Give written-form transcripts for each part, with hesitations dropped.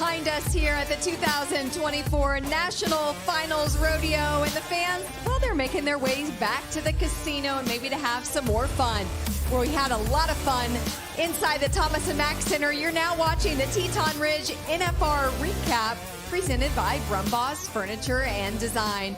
behind us here at the 2024 National Finals Rodeo, and the fans, well, they're making their ways back to the casino and maybe to have some more fun. Where we had a lot of fun inside the Thomas and Mack Center. You're now watching the Teton Ridge NFR recap presented by Brumbaugh Furniture and Design.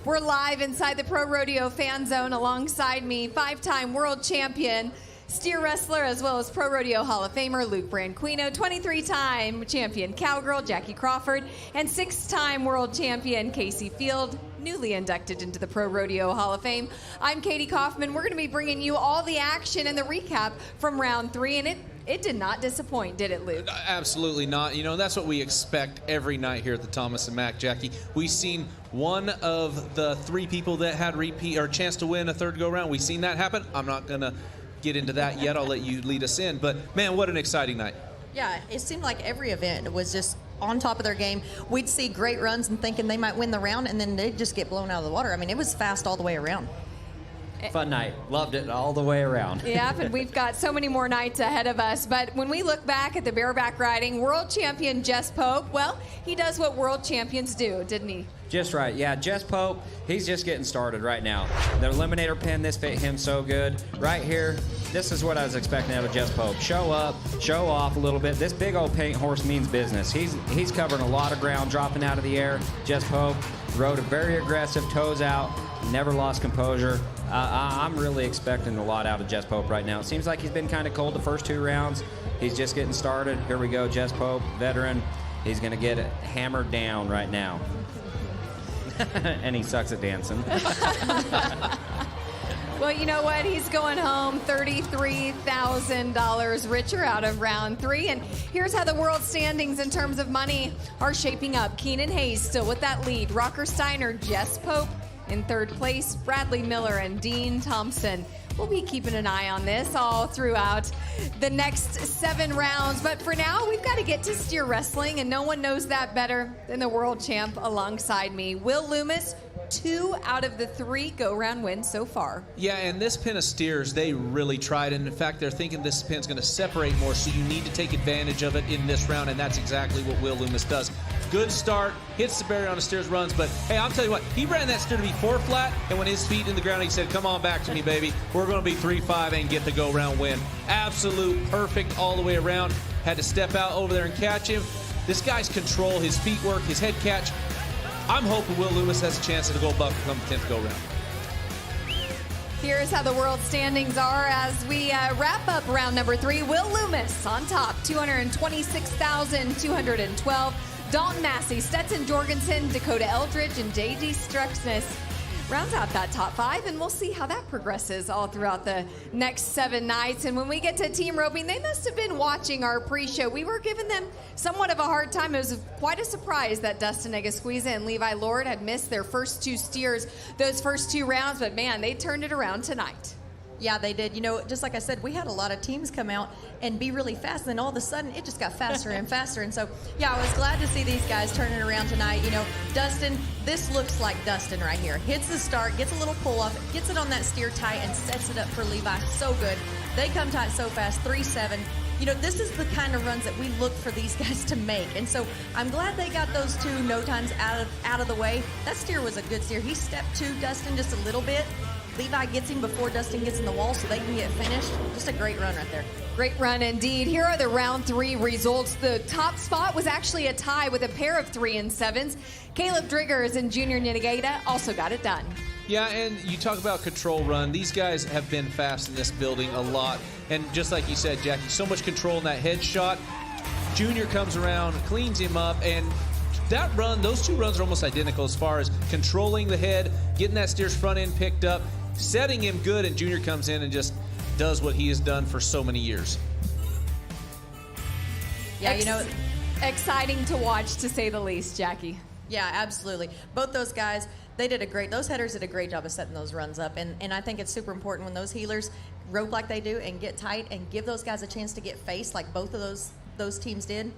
We're live inside the Pro Rodeo Fan Zone. Alongside me, five-time world champion, steer wrestler, as well as Pro Rodeo Hall of Famer Luke Branquino, 23-time champion cowgirl Jackie Crawford, and 6-time world champion Casey Field, newly inducted into the Pro Rodeo Hall of Fame. I'm Kadee Coffman. We're going to be bringing you all the action and the recap from round 3, and it did not disappoint, did it, Luke? Absolutely not. You know, that's what we expect every night here at the Thomas and Mack, Jackie. We've seen one of the 3 people that had repeat or chance to win a third go-round. We've seen that happen. I'm not going to get into that yet. I'll let you lead us in. But, man, what an exciting night. Yeah, it seemed like every event was just on top of their game. We'd see great runs and thinking they might win the round, and then they'd just get blown out of the water. I mean, it was fast all the way around. Fun night. Loved it all the way around. Yeah, and we've got so many more nights ahead of us. But when we look back at the bareback riding, world champion Jess Pope, well, he does what world champions do, didn't he? Just right. Yeah, Jess Pope, he's just getting started right now. The eliminator pin, this fit him so good. Right here, this is what I was expecting out of Jess Pope. Show up, show off a little bit. This big old paint horse means business. He's covering a lot of ground, dropping out of the air. Jess Pope rode a very aggressive, toes out, never lost composure. I'm really expecting a lot out of Jess Pope right now. It seems like he's been kind of cold the first 2 rounds. He's just getting started. Here we go, Jess Pope, veteran. He's going to get it hammered down right now. And he sucks at dancing. Well, you know what? He's going home $33,000 richer out of round 3. And here's how the world standings in terms of money are shaping up. Keenan Hayes still with that lead. Rocker Steiner, Jess Pope in 3rd place. Bradley Miller and Dean Thompson. We'll be keeping an eye on this all throughout the next 7 rounds. But for now, we've got to get to steer wrestling, and no one knows that better than the world champ alongside me. Will Loomis, 2 out of the 3 go-round wins so far. Yeah, and this pin of steers, they really tried. And in fact, they're thinking this pin's going to separate more, so you need to take advantage of it in this round, and that's exactly what Will Loomis does. Good start, hits the barrier on the steers, runs, but hey, I'll tell you what, he ran that steer to be 4 flat, and when his feet in the ground, he said, come on back to me, baby. We're going to be 3-5 and get the go-round win. Absolute perfect all the way around. Had to step out over there and catch him. This guy's control, his feet work, his head catch. I'm hoping Will Loomis has a chance to go buck come 10th go-round. Here's how the world standings are as we wrap up round number 3. Will Loomis on top, 226,212. Dalton Massey, Stetson Jorgensen, Dakota Eldridge, and J.D. Struxness rounds out that top 5, and we'll see how that progresses all throughout the next 7 nights. And when we get to team roping, they must have been watching our pre-show. We were giving them somewhat of a hard time. It was quite a surprise that Dustin Egasquiza and Levi Lord had missed their first 2 steers those first 2 rounds, but man, they turned it around tonight. Yeah, they did. You know, just like I said, we had a lot of teams come out and be really fast, and then all of a sudden it just got faster and faster. And so, yeah, I was glad to see these guys turning around tonight. You know, Dustin, this looks like Dustin right here. Hits the start, gets a little pull off, gets it on that steer tight, and sets it up for Levi. So good. They come tight so fast, 3-7. You know, this is the kind of runs that we look for these guys to make. And so I'm glad they got those 2 no times out of the way. That steer was a good steer. He stepped to Dustin just a little bit. Levi gets him before Dustin gets in the wall so they can get finished. Just a great run right there. Great run indeed. Here are the round 3 results. The top spot was actually a tie with a pair of 3 and 7s. Caleb Driggers and Junior Nigeta also got it done. Yeah, and you talk about control run. These guys have been fast in this building a lot. And just like you said, Jackie, so much control in that head shot. Junior comes around, cleans him up, and that run, those 2 runs are almost identical as far as controlling the head, getting that steer's front end picked up, setting him good, and Junior comes in and just does what he has done for so many years. Yeah, you know, exciting to watch, to say the least, Jackie. Yeah, absolutely. Both those guys, those headers did a great job of setting those runs up. And I think it's super important when those heelers rope like they do and get tight and give those guys a chance to get faced like both of those teams did.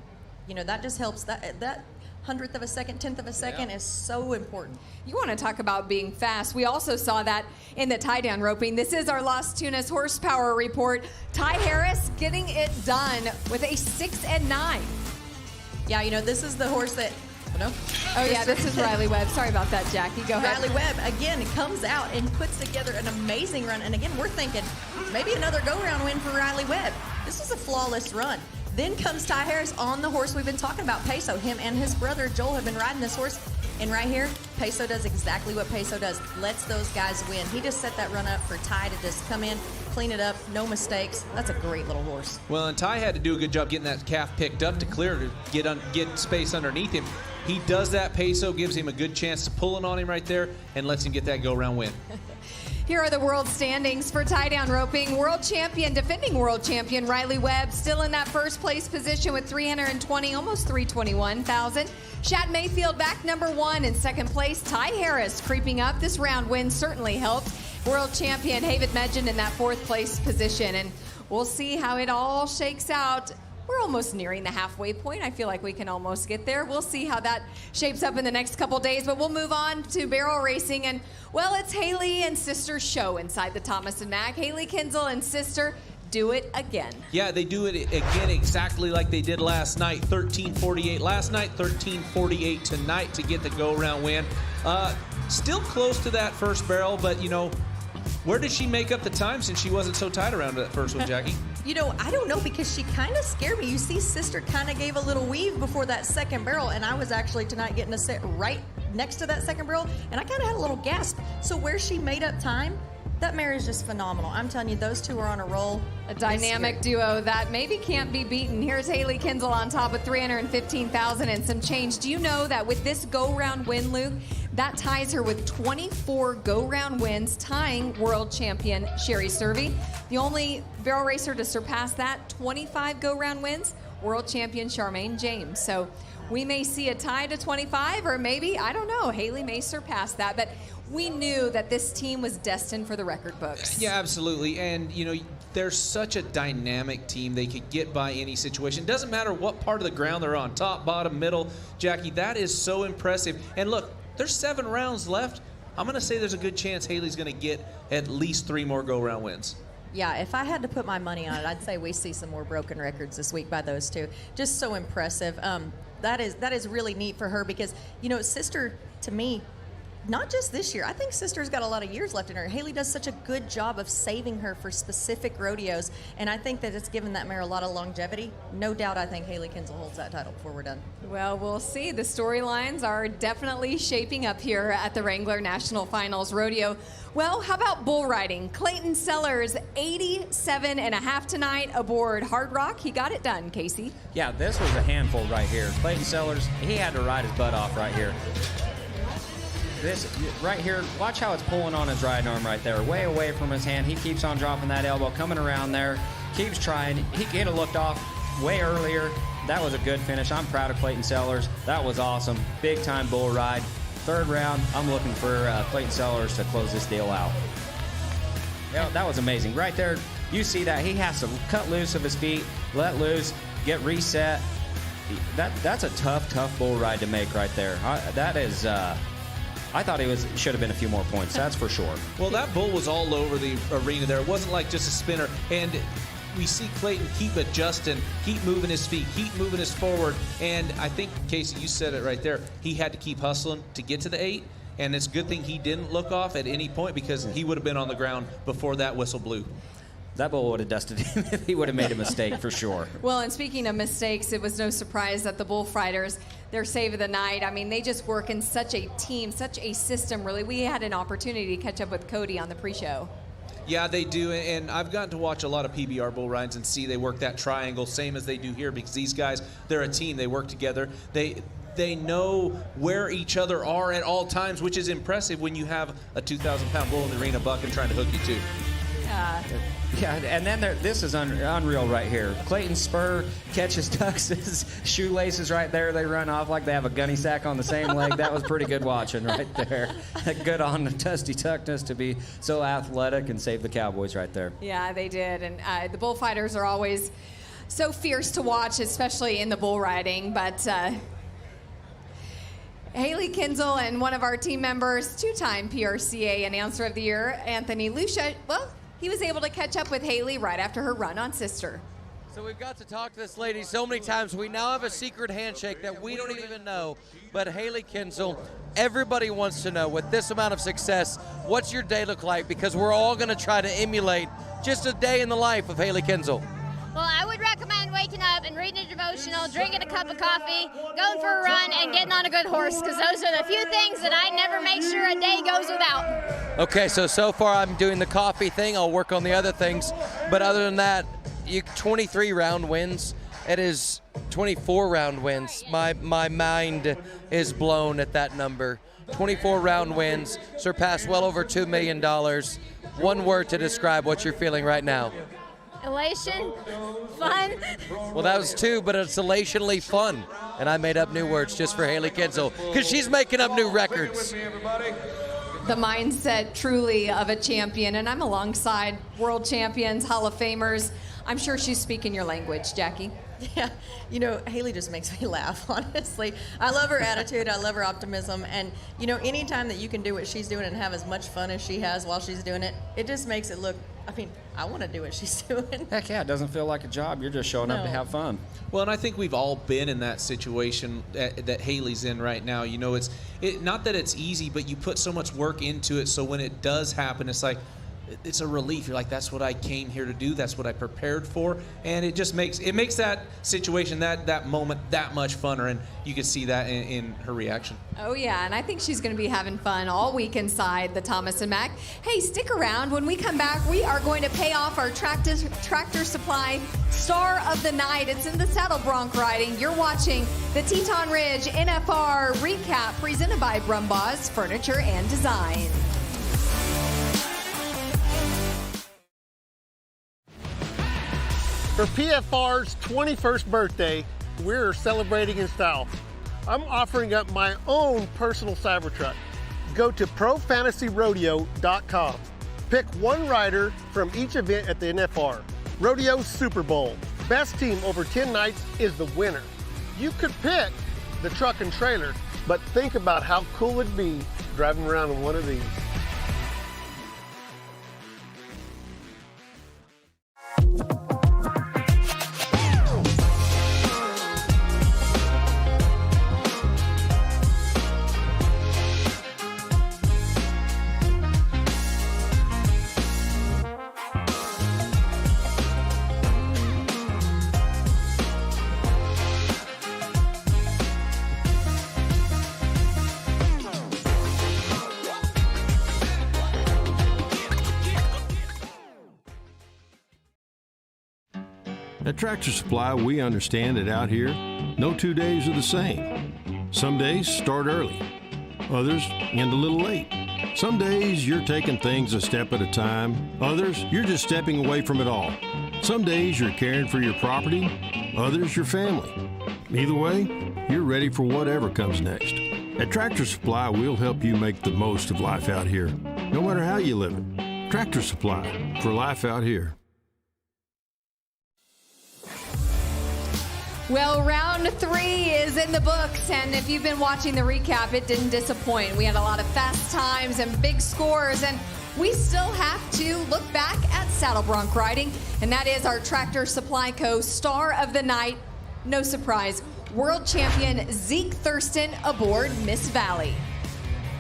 You know, that just helps. That 100th of a second, 10th of a second is so important. You want to talk about being fast. We also saw that in the tie-down roping. This is our Las Tunas horsepower report. Ty Harris getting it done with a 6 and 9. Yeah, this is the horse that, no. Oh, yeah, this is Riley Webb. Sorry about that, Jackie. Go ahead. Riley Webb, again, comes out and puts together an amazing run. And again, we're thinking maybe another go-round win for Riley Webb. This was a flawless run. Then comes Ty Harris on the horse we've been talking about, Peso. Him and his brother, Joel, have been riding this horse. And right here, Peso does exactly what Peso does. Lets those guys win. He just set that run up for Ty to just come in, clean it up, no mistakes. That's a great little horse. Well, and Ty had to do a good job getting that calf picked up to clear to get space underneath him. He does that. Peso gives him a good chance to pull it on him right there and lets him get that go-round win. Here are the world standings for tie-down roping. World champion, defending world champion Riley Webb, still in that first place position with 320, almost 321,000. Shad Mayfield back number 1 in second place. Ty Harris creeping up. This round win certainly helped. World champion Havid Medjin in that fourth place position. And we'll see how it all shakes out. We're almost nearing the halfway point. I feel like we can almost get there. We'll see how that shapes up in the next couple days, but we'll move on to barrel racing. And, well, it's Haley and Sister's show inside the Thomas and Mack. Haley Kinsel and Sister do it again. Yeah, they do it again exactly like they did last night. 13:48 last night, 13:48 tonight to get the go-round win. Still close to that first barrel, but, where did she make up the time since she wasn't so tight around that first one, Jackie? I don't know, because she kind of scared me. You see, Sister kind of gave a little weave before that second barrel, and I was actually tonight getting to sit right next to that second barrel, and I kind of had a little gasp. So where she made up time, that mare is just phenomenal. I'm telling you, those two are on a roll. A dynamic duo that maybe can't be beaten. Here's Haley Kinsel on top with 315,000 and some change. Do you know that with this go-round win, Luke, that ties her with 24 go-round wins, tying world champion Sherry Cervi. The only barrel racer to surpass that, 25 go-round wins, world champion Charmaine James. So we may see a tie to 25, or maybe, I don't know, Haley may surpass that. But we knew that this team was destined for the record books. Yeah, absolutely. And, they're such a dynamic team. They could get by any situation. Doesn't matter what part of the ground they're on, top, bottom, middle. Jackie, that is so impressive. And look, there's 7 rounds left. I'm going to say there's a good chance Haley's going to get at least 3 more go-round wins. Yeah, if I had to put my money on it, I'd say we see some more broken records this week by those two. Just so impressive. That is really neat for her because, Sister, to me, not just this year. I think Sister's got a lot of years left in her. Haley does such a good job of saving her for specific rodeos, and I think that it's given that mare a lot of longevity. No doubt I think Haley Kinsel holds that title before we're done. Well, we'll see. The storylines are definitely shaping up here at the Wrangler National Finals Rodeo. Well, how about bull riding? Clayton Sellers, 87.5 tonight aboard Hard Rock. He got it done, Casey. Yeah, this was a handful right here. Clayton Sellers, he had to ride his butt off right here. This right here, watch how it's pulling on his right arm right there, way away from his hand. He keeps on dropping that elbow, coming around there, keeps trying. He could have looked off way earlier. That was a good finish. I'm proud of Clayton Sellers. That was awesome. Big time bull ride. Third round, I'm looking for Clayton Sellers to close this deal out. Yeah, that was amazing. Right there, you see that. He has to cut loose of his feet, let loose, get reset. That's a tough bull ride to make right there. I thought should have been a few more points, that's for sure. Well, that bull was all over the arena there. It wasn't like just a spinner. And we see Clayton keep adjusting, keep moving his feet, keep moving his forward. And I think, Casey, you said it right there. He had to keep hustling to get to the 8. And it's a good thing he didn't look off at any point because he would have been on the ground before that whistle blew. That bull would have dusted him if he would have made a mistake for sure. Well, and speaking of mistakes, it was no surprise that the bullfighters, their save of the night, I mean, they just work in such a team, such a system, really. We had an opportunity to catch up with Cody on the pre-show. Yeah, they do, and I've gotten to watch a lot of PBR bull rides and see they work that triangle, same as they do here, because these guys, they're a team. They work together. They know where each other are at all times, which is impressive when you have a 2,000-pound bull in the arena bucking trying to hook you too. Yeah, and then this is unreal right here. Clayton Spur catches Tux's shoelaces right there. They run off like they have a gunny sack on the same leg. That was pretty good watching right there. Good on the Dusty Tuckness to be so athletic and save the Cowboys right there. Yeah, they did. And the bullfighters are always so fierce to watch, especially in the bull riding. But Haley Kinsel and one of our team members, 2-time PRCA Announcer of the Year, Anthony Lucia, well, he was able to catch up with Haley right after her run on Sister. So we've got to talk to this lady so many times. We now have a secret handshake that we don't even know. But Haley Kinsel, everybody wants to know, with this amount of success, what's your day look like? Because we're all going to try to emulate just a day in the life of Haley Kinsel. Well, I would recommend waking up and reading a devotional, drinking a cup of coffee, going for a run, and getting on a good horse, because those are the few things that I never make sure a day goes without. Okay, so far I'm doing the coffee thing. I'll work on the other things. But other than that, 23 round wins. It is 24 round wins. My mind is blown at that number. 24 round wins, surpassed well over $2 million. One word to describe what you're feeling right now. Elation, fun. Well, that was two, but it's elationally fun. And I made up new words just for Haley Kinsel, because she's making up new records. The mindset truly of a champion, and I'm alongside world champions, Hall of Famers. I'm sure she's speaking your language, Jackie. Yeah, Haley just makes me laugh, honestly. I love her attitude. I love her optimism. And, anytime that you can do what she's doing and have as much fun as she has while she's doing it, it just makes it look, I want to do what she's doing. Heck yeah, it doesn't feel like a job. You're just showing up to have fun. Well, and I think we've all been in that situation that Haley's in right now. It's not that it's easy, but you put so much work into it, so when it does happen, it's like, it's a relief. You're like, that's what I came here to do. That's what I prepared for. And it just makes that situation, that moment, that much funner. And you can see that in her reaction. Oh, yeah. And I think she's going to be having fun all week inside the Thomas and Mack. Hey, stick around. When we come back, we are going to pay off our Tractor Supply Star of the Night. It's in the saddle bronc riding. You're watching the Teton Ridge NFR recap presented by Brumbaugh's Furniture and Design. For PFR's 21st birthday, we're celebrating in style. I'm offering up my own personal Cybertruck. Go to ProFantasyRodeo.com. Pick one rider from each event at the NFR. Rodeo Super Bowl. Best team over 10 nights is the winner. You could pick the truck and trailer, but think about how cool it'd be driving around in one of these. At Tractor Supply, we understand that out here, no 2 days are the same. Some days start early, others end a little late. Some days you're taking things a step at a time, others you're just stepping away from it all. Some days you're caring for your property, others your family. Either way, you're ready for whatever comes next. At Tractor Supply, we'll help you make the most of life out here, no matter how you live it. Tractor Supply, for life out here. Well, round 3 is in the books, and if you've been watching the recap, it didn't disappoint. We had a lot of fast times and big scores, and we still have to look back at saddle bronc riding, and that is our Tractor Supply Co. Star of the Night. No surprise, world champion Zouk Thurston aboard Miss Valley.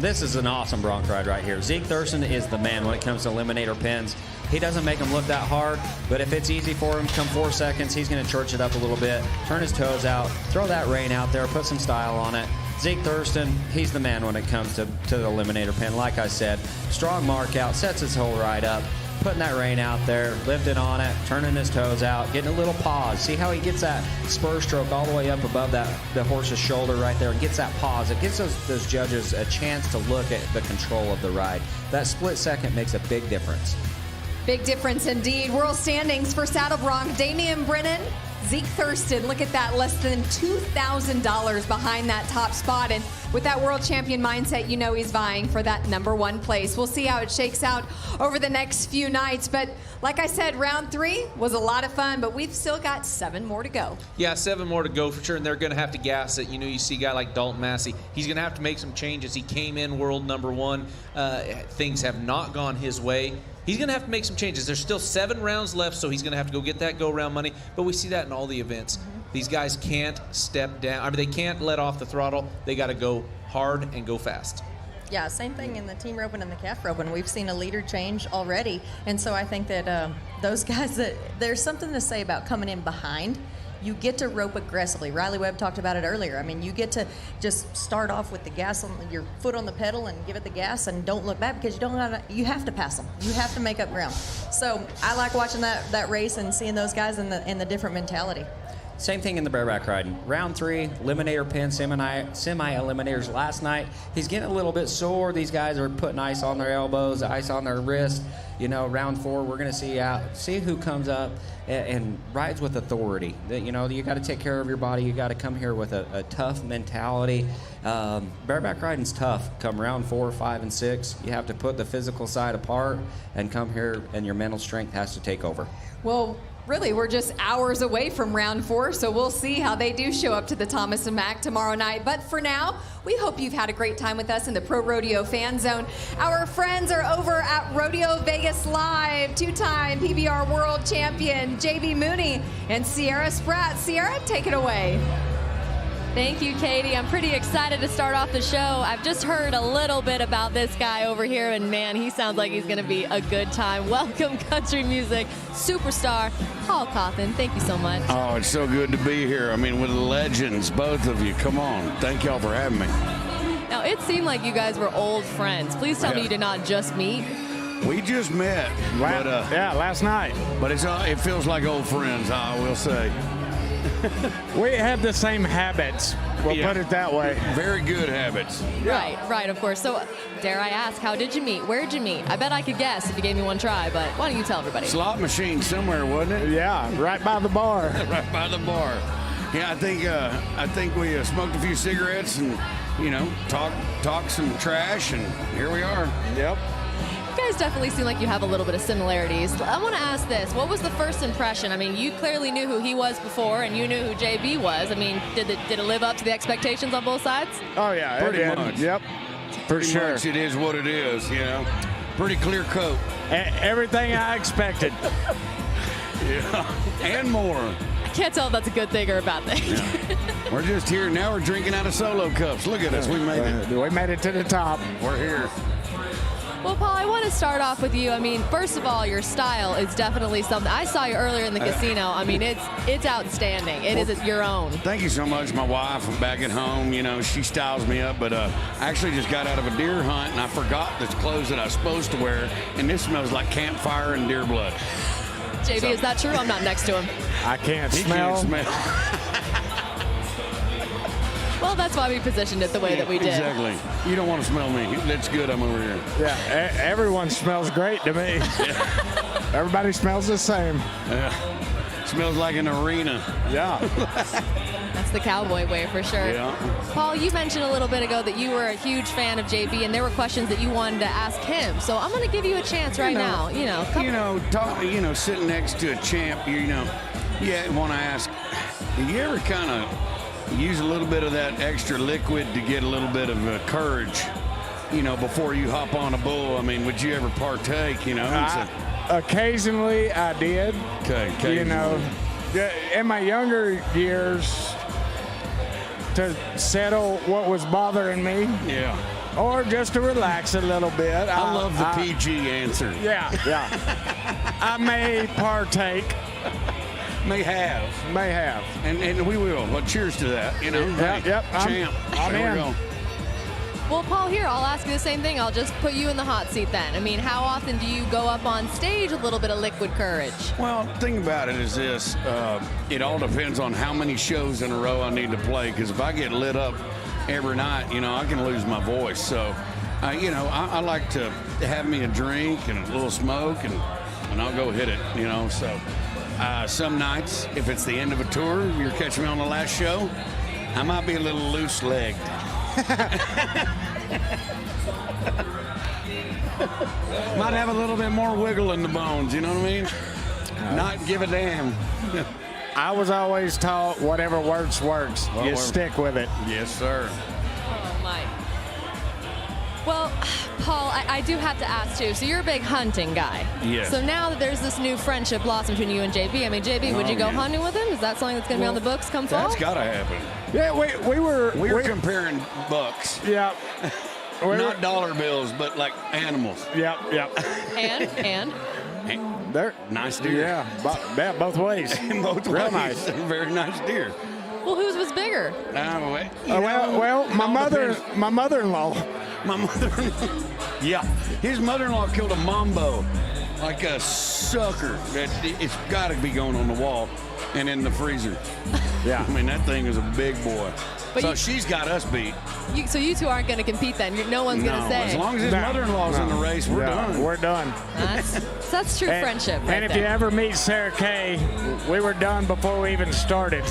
This is an awesome bronc ride right here. Zouk Thurston is the man when it comes to eliminator pins. He doesn't make them look that hard, but if it's easy for him, come 4 seconds, he's going to church it up a little bit, turn his toes out, throw that rein out there, put some style on it. Zouk Thurston, he's the man when it comes to the eliminator pin. Like I said, strong mark out, sets his whole ride up, putting that rein out there, lifting on it, turning his toes out, getting a little pause. See how he gets that spur stroke all the way up above the horse's shoulder right there and gets that pause. It gives those judges a chance to look at the control of the ride. That split second makes a big difference. Big difference indeed. World standings for saddle bronc, Damon Brennan, Zouk Thurston. Look at that, less than $2,000 behind that top spot. And with that world champion mindset, you know he's vying for that #1 place. We'll see how it shakes out over the next few nights. But like I said, round 3 was a lot of fun, but we've still got 7 more to go. Yeah, 7 more to go for sure, and they're going to have to gas it. You see a guy like Dalton Massey. He's going to have to make some changes. He came in world #1. Things have not gone his way. He's going to have to make some changes. There's still 7 rounds left, so he's going to have to go get that go-round money. But we see that in all the events. These guys can't step down. I mean, they can't let off the throttle. They got to go hard and go fast. Yeah, same thing in the team roping and the calf roping. We've seen a leader change already. And so I think that those guys, there's something to say about coming in behind. You get to rope aggressively. Riley Webb talked about it earlier. I mean, you get to just start off with the gas on your foot on the pedal and give it the gas and don't look back because you have to pass them. You have to make up ground. So I like watching that race and seeing those guys in the different mentality. Same thing in the bareback riding. Round 3, eliminator pin, semi-eliminators last night. He's getting a little bit sore. These guys are putting ice on their elbows, ice on their wrist. You know, round 4, we're going to see who comes up and rides with authority. You know, you got to take care of your body. You got to come here with a tough mentality. Bareback riding's tough. Come round 4, 5, and 6, you have to put the physical side apart and come here, and your mental strength has to take over. Well, really, we're just hours away from round 4, so we'll see how they do show up to the Thomas and Mack tomorrow night. But for now, we hope you've had a great time with us in the Pro Rodeo Fan Zone. Our friends are over at Rodeo Vegas Live, 2-time PBR World Champion JB Mauney and Sierra Spratt. Sierra, take it away. Thank you, Kadee. I'm pretty excited to start off the show. I've just heard a little bit about this guy over here, and man, he sounds like he's going to be a good time. Welcome, country music superstar Paul Cauthen. Thank you so much. Oh, it's so good to be here. I mean, with legends, both of you. Come on. Thank y'all for having me. Now, it seemed like you guys were old friends. Please tell me you did not just meet. We just met. Last night. But it feels like old friends, I will say. We have the same habits. We'll put it that way. Very good habits. Right, of course. So, dare I ask, how did you meet? Where did you meet? I bet I could guess if you gave me one try, but why don't you tell everybody? Slot machine somewhere, wasn't it? Yeah, right by the bar. Right by the bar. Yeah, I think we smoked a few cigarettes and, you know, talked some trash, and here we are. Yep. You guys definitely seem like you have a little bit of similarities. I want to ask this. What was the first impression? I mean, you clearly knew who he was before, and you knew who JB was. I mean, did it live up to the expectations on both sides? Oh, yeah. Pretty much. Yep. For sure. Much it is what it is, you know. Pretty clear coat. Everything I expected. Yeah. And more. I can't tell if that's a good thing or a bad thing. Yeah. We're just here. Now we're drinking out of solo cups. Look at us. We made it. We made it to the top. We're here. Well, Paul, I want to start off with you. I mean, first of all, your style is definitely something. I saw you earlier in the casino. I mean, it's outstanding. It is your own. Thank you so much. My wife, back at home, you know, she styles me up. But I actually just got out of a deer hunt, and I forgot the clothes that I was supposed to wear. And this smells like campfire and deer blood. JB, is that true? I'm not next to him. I can't He smell. can't smell. Well, that's why we positioned it the way that we did. Exactly. You don't want to smell me. That's good. I'm over here. Yeah, everyone smells great to me. Everybody smells the same. Yeah. Smells like an arena. Yeah. That's the cowboy way for sure. Yeah. Paul, you mentioned a little bit ago that you were a huge fan of JB, and there were questions that you wanted to ask him. So I'm going to give you a chance right now. Sitting next to a champ, you want to ask, do you ever kind of use a little bit of that extra liquid to get a little bit of courage, before you hop on a bull? I mean, would you ever partake, Occasionally I did. Okay. In my younger years, to settle what was bothering me. Yeah. Or just to relax a little bit. I love the PG answer. Yeah. I may partake. May have. And we will. Well, cheers to that. Yep. Champ. I'm there in. we go. Well, Paul, here, I'll ask you the same thing. I'll just put you in the hot seat then. I mean, how often do you go up on stage with a little bit of liquid courage? Well, the thing about it is this. It all depends on how many shows in a row I need to play, because if I get lit up every night, I can lose my voice. So, I like to have me a drink and a little smoke, and I'll go hit it, So, some nights, if it's the end of a tour, you're catching me on the last show, I might be a little loose-legged. Might have a little bit more wiggle in the bones, you know what I mean? Not give a damn. I was always taught whatever works. You stick with it. Yes, sir. Oh, my. Well, Paul, I do have to ask too. So you're a big hunting guy. Yes. So now that there's this new friendship blossom between you and JB, I mean, JB, would you go hunting with him? Is that something that's going to be on the books come fall? That's got to happen. Yeah, we were comparing bucks. Yeah. Not dollar bills, but like animals. Yep. And? They're nice deer. Yeah, both ways. Both Real ways. nice. Very nice deer. Well, whose was bigger? My mother-in-law. My mother-in-law. Yeah, his mother-in-law killed a mambo, like a sucker. It's got to be going on the wall and in the freezer. Yeah. I mean, that thing is a big boy. But so she's got us beat. So you two aren't going to compete then? No one's going to say. As long as his mother-in-law's in the race, we're done. We're done. That's true friendship right And if there. you ever meet Sarah Kay, we were done before we even started.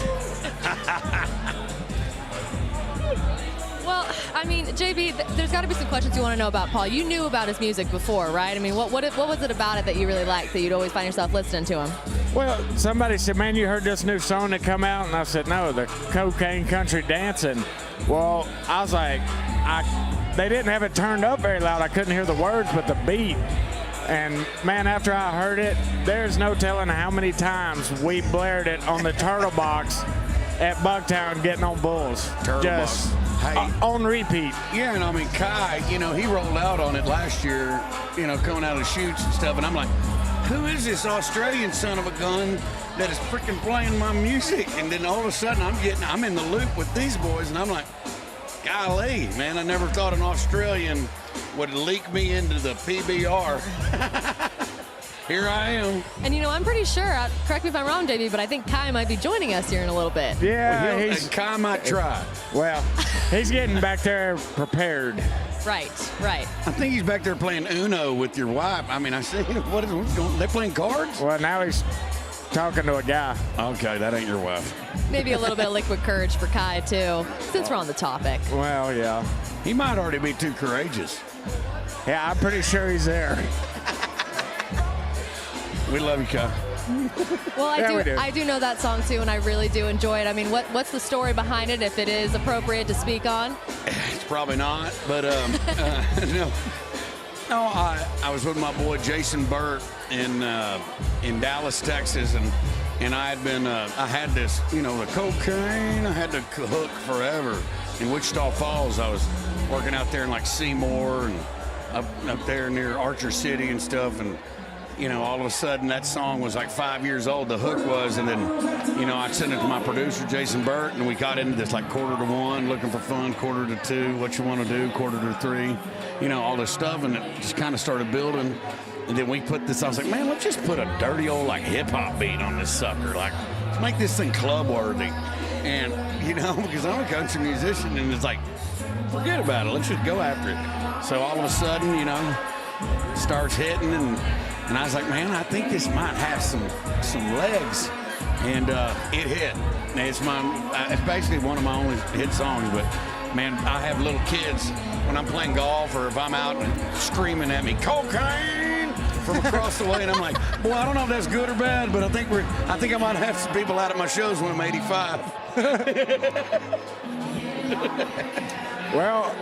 Well, I mean, JB, there's got to be some questions you want to know about Paul. You knew about his music before, right? I mean, what was it about it that you really liked that you'd always find yourself listening to him? Well, somebody said, man, you heard this new song that come out? And I said, no, the Cocaine Country Dancing. Well, I was like, they didn't have it turned up very loud. I couldn't hear the words, but the beat. And, man, after I heard it, there's no telling how many times we blared it on the Turtle Box at Bucktown getting on bulls. Just on repeat. Yeah, and I mean, Kai, he rolled out on it last year, coming out of the shoots and stuff. And I'm like, who is this Australian son of a gun that is freaking playing my music? And then all of a sudden I'm in the loop with these boys, and I'm like, golly, man, I never thought an Australian would leak me into the PBR. Here I am. And I'm pretty sure, correct me if I'm wrong, JB, but I think Kai might be joining us here in a little bit. Yeah, and Kai might try. Well, he's getting back there prepared. Right. I think he's back there playing Uno with your wife. I mean, I see what's going on? They playing cards? Well, now he's talking to a guy. Okay, that ain't your wife. Maybe a little bit of liquid courage for Kai, too, since we're on the topic. Well, yeah. He might already be too courageous. Yeah, I'm pretty sure he's there. We love you, Kai. Well, we do. I do know that song, too, and I really do enjoy it. I mean, what's the story behind it, if it is appropriate to speak on? It's probably not, but no. I was with my boy Jason Burt in Dallas, Texas, and I had this, the cocaine. I had to hook forever. In Wichita Falls, I was working out there in like Seymour and up there near Archer City and stuff, and all of a sudden that song was like 5 years old, the hook was, and then, I'd send it to my producer, Jason Burt, and we got into this like 1:45, looking for fun, 1:45, what you want to do, 2:45, all this stuff, and it just kind of started building. And then we put this, I was like, man, let's just put a dirty old like hip hop beat on this sucker. Like, let's make this thing club worthy. And, because I'm a country musician, and it's like, forget about it, let's just go after it. So all of a sudden, it starts hitting, and I was like, man, I think this might have some legs. And it hit. It's basically one of my only hit songs, but man, I have little kids when I'm playing golf or if I'm out and screaming at me, cocaine, from across the way, and I'm like, boy, I don't know if that's good or bad, but I think I might have some people out at my shows when I'm 85. Well,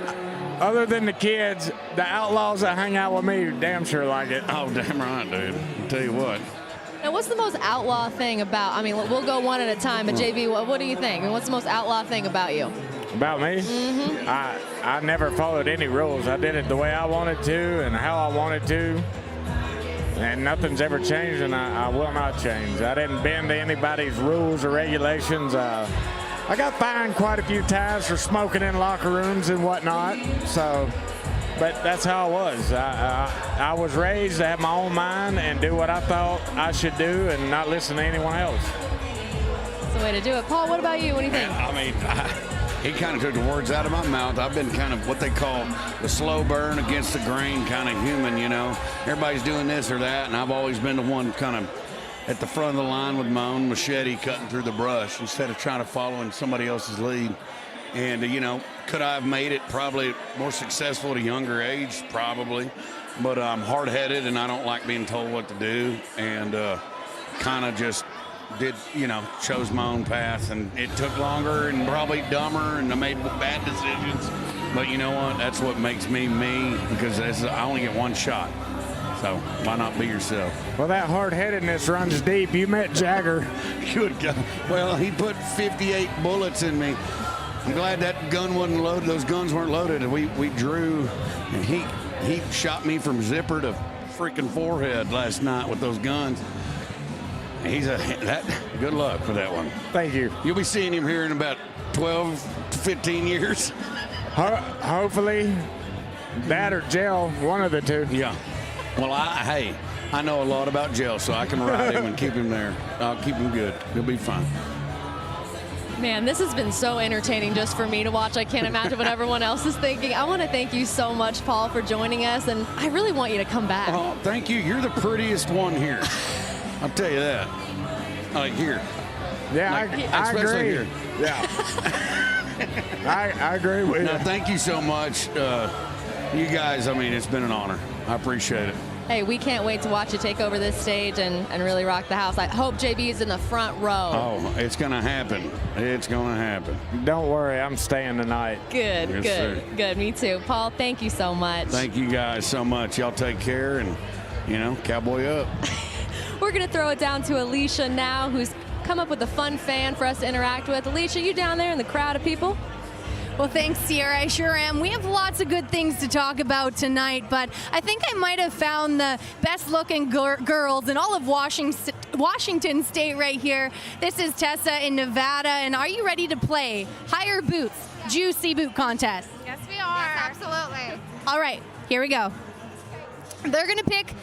other than the kids, the outlaws that hang out with me damn sure like it. Oh, damn right, dude. I'll tell you what. Now, what's the most outlaw thing about, I mean, we'll go one at a time, but JB, what do you think? I mean, what's the most outlaw thing about you? About me? Mm-hmm. I never followed any rules. I did it the way I wanted to and how I wanted to. And nothing's ever changed, and I will not change. I didn't bend to anybody's rules or regulations. I got fined quite a few times for smoking in locker rooms and whatnot. So, but that's how I was. I was raised to have my own mind and do what I thought I should do and not listen to anyone else. That's the way to do it. Paul, what about you? What do you think? I mean, he kind of took the words out of my mouth. I've been kind of what they call the slow burn against the grain kind of human, Everybody's doing this or that, and I've always been the one kind of at the front of the line with my own machete cutting through the brush instead of trying to follow in somebody else's lead. And, could I have made it probably more successful at a younger age? Probably. But I'm hard-headed, and I don't like being told what to do. And kind of just chose my own path, and it took longer and probably dumber, and I made bad decisions. But you know what? That's what makes me me, because I only get one shot. So why not be yourself? Well, that hard-headedness runs deep. You met Jagger. Good God. Well, he put 58 bullets in me. I'm glad that gun wasn't loaded. Those guns weren't loaded. And we drew, and he shot me from zipper to freaking forehead last night with those guns. Good luck for that one. Thank you. You'll be seeing him here in about 12 to 15 years. Hopefully, that or jail, one of the two. Yeah. Well, I know a lot about jail, so I can ride him and keep him there. I'll keep him good. He'll be fine. Man, this has been so entertaining just for me to watch. I can't imagine what everyone else is thinking. I want to thank you so much, Paul, for joining us, and I really want you to come back. Oh, thank you. You're the prettiest one here. I'll tell you that. Like here. Yeah, I agree. Here. Yeah. I agree with you. No, thank you so much. You guys, it's been an honor. I appreciate it. Hey, we can't wait to watch you take over this stage and really rock the house. I hope JB is in the front row. Oh, it's going to happen. It's going to happen. Don't worry, I'm staying tonight. Good, yes, good, sir. good. Me too. Paul, thank you so much. Thank you guys so much. Y'all take care and, cowboy up. We're going to throw it down to Alicia now, who's come up with a fun fan for us to interact with. Alicia, you down there in the crowd of people? Well, thanks, Sierra. I sure am. We have lots of good things to talk about tonight, but I think I might have found the best-looking girls in all of Washington State right here. This is Tessa in Nevada, and are you ready to play Higher Boots Juicy Boot Contest? Yes, we are. Yes, absolutely. All right, here we go. They're going to pick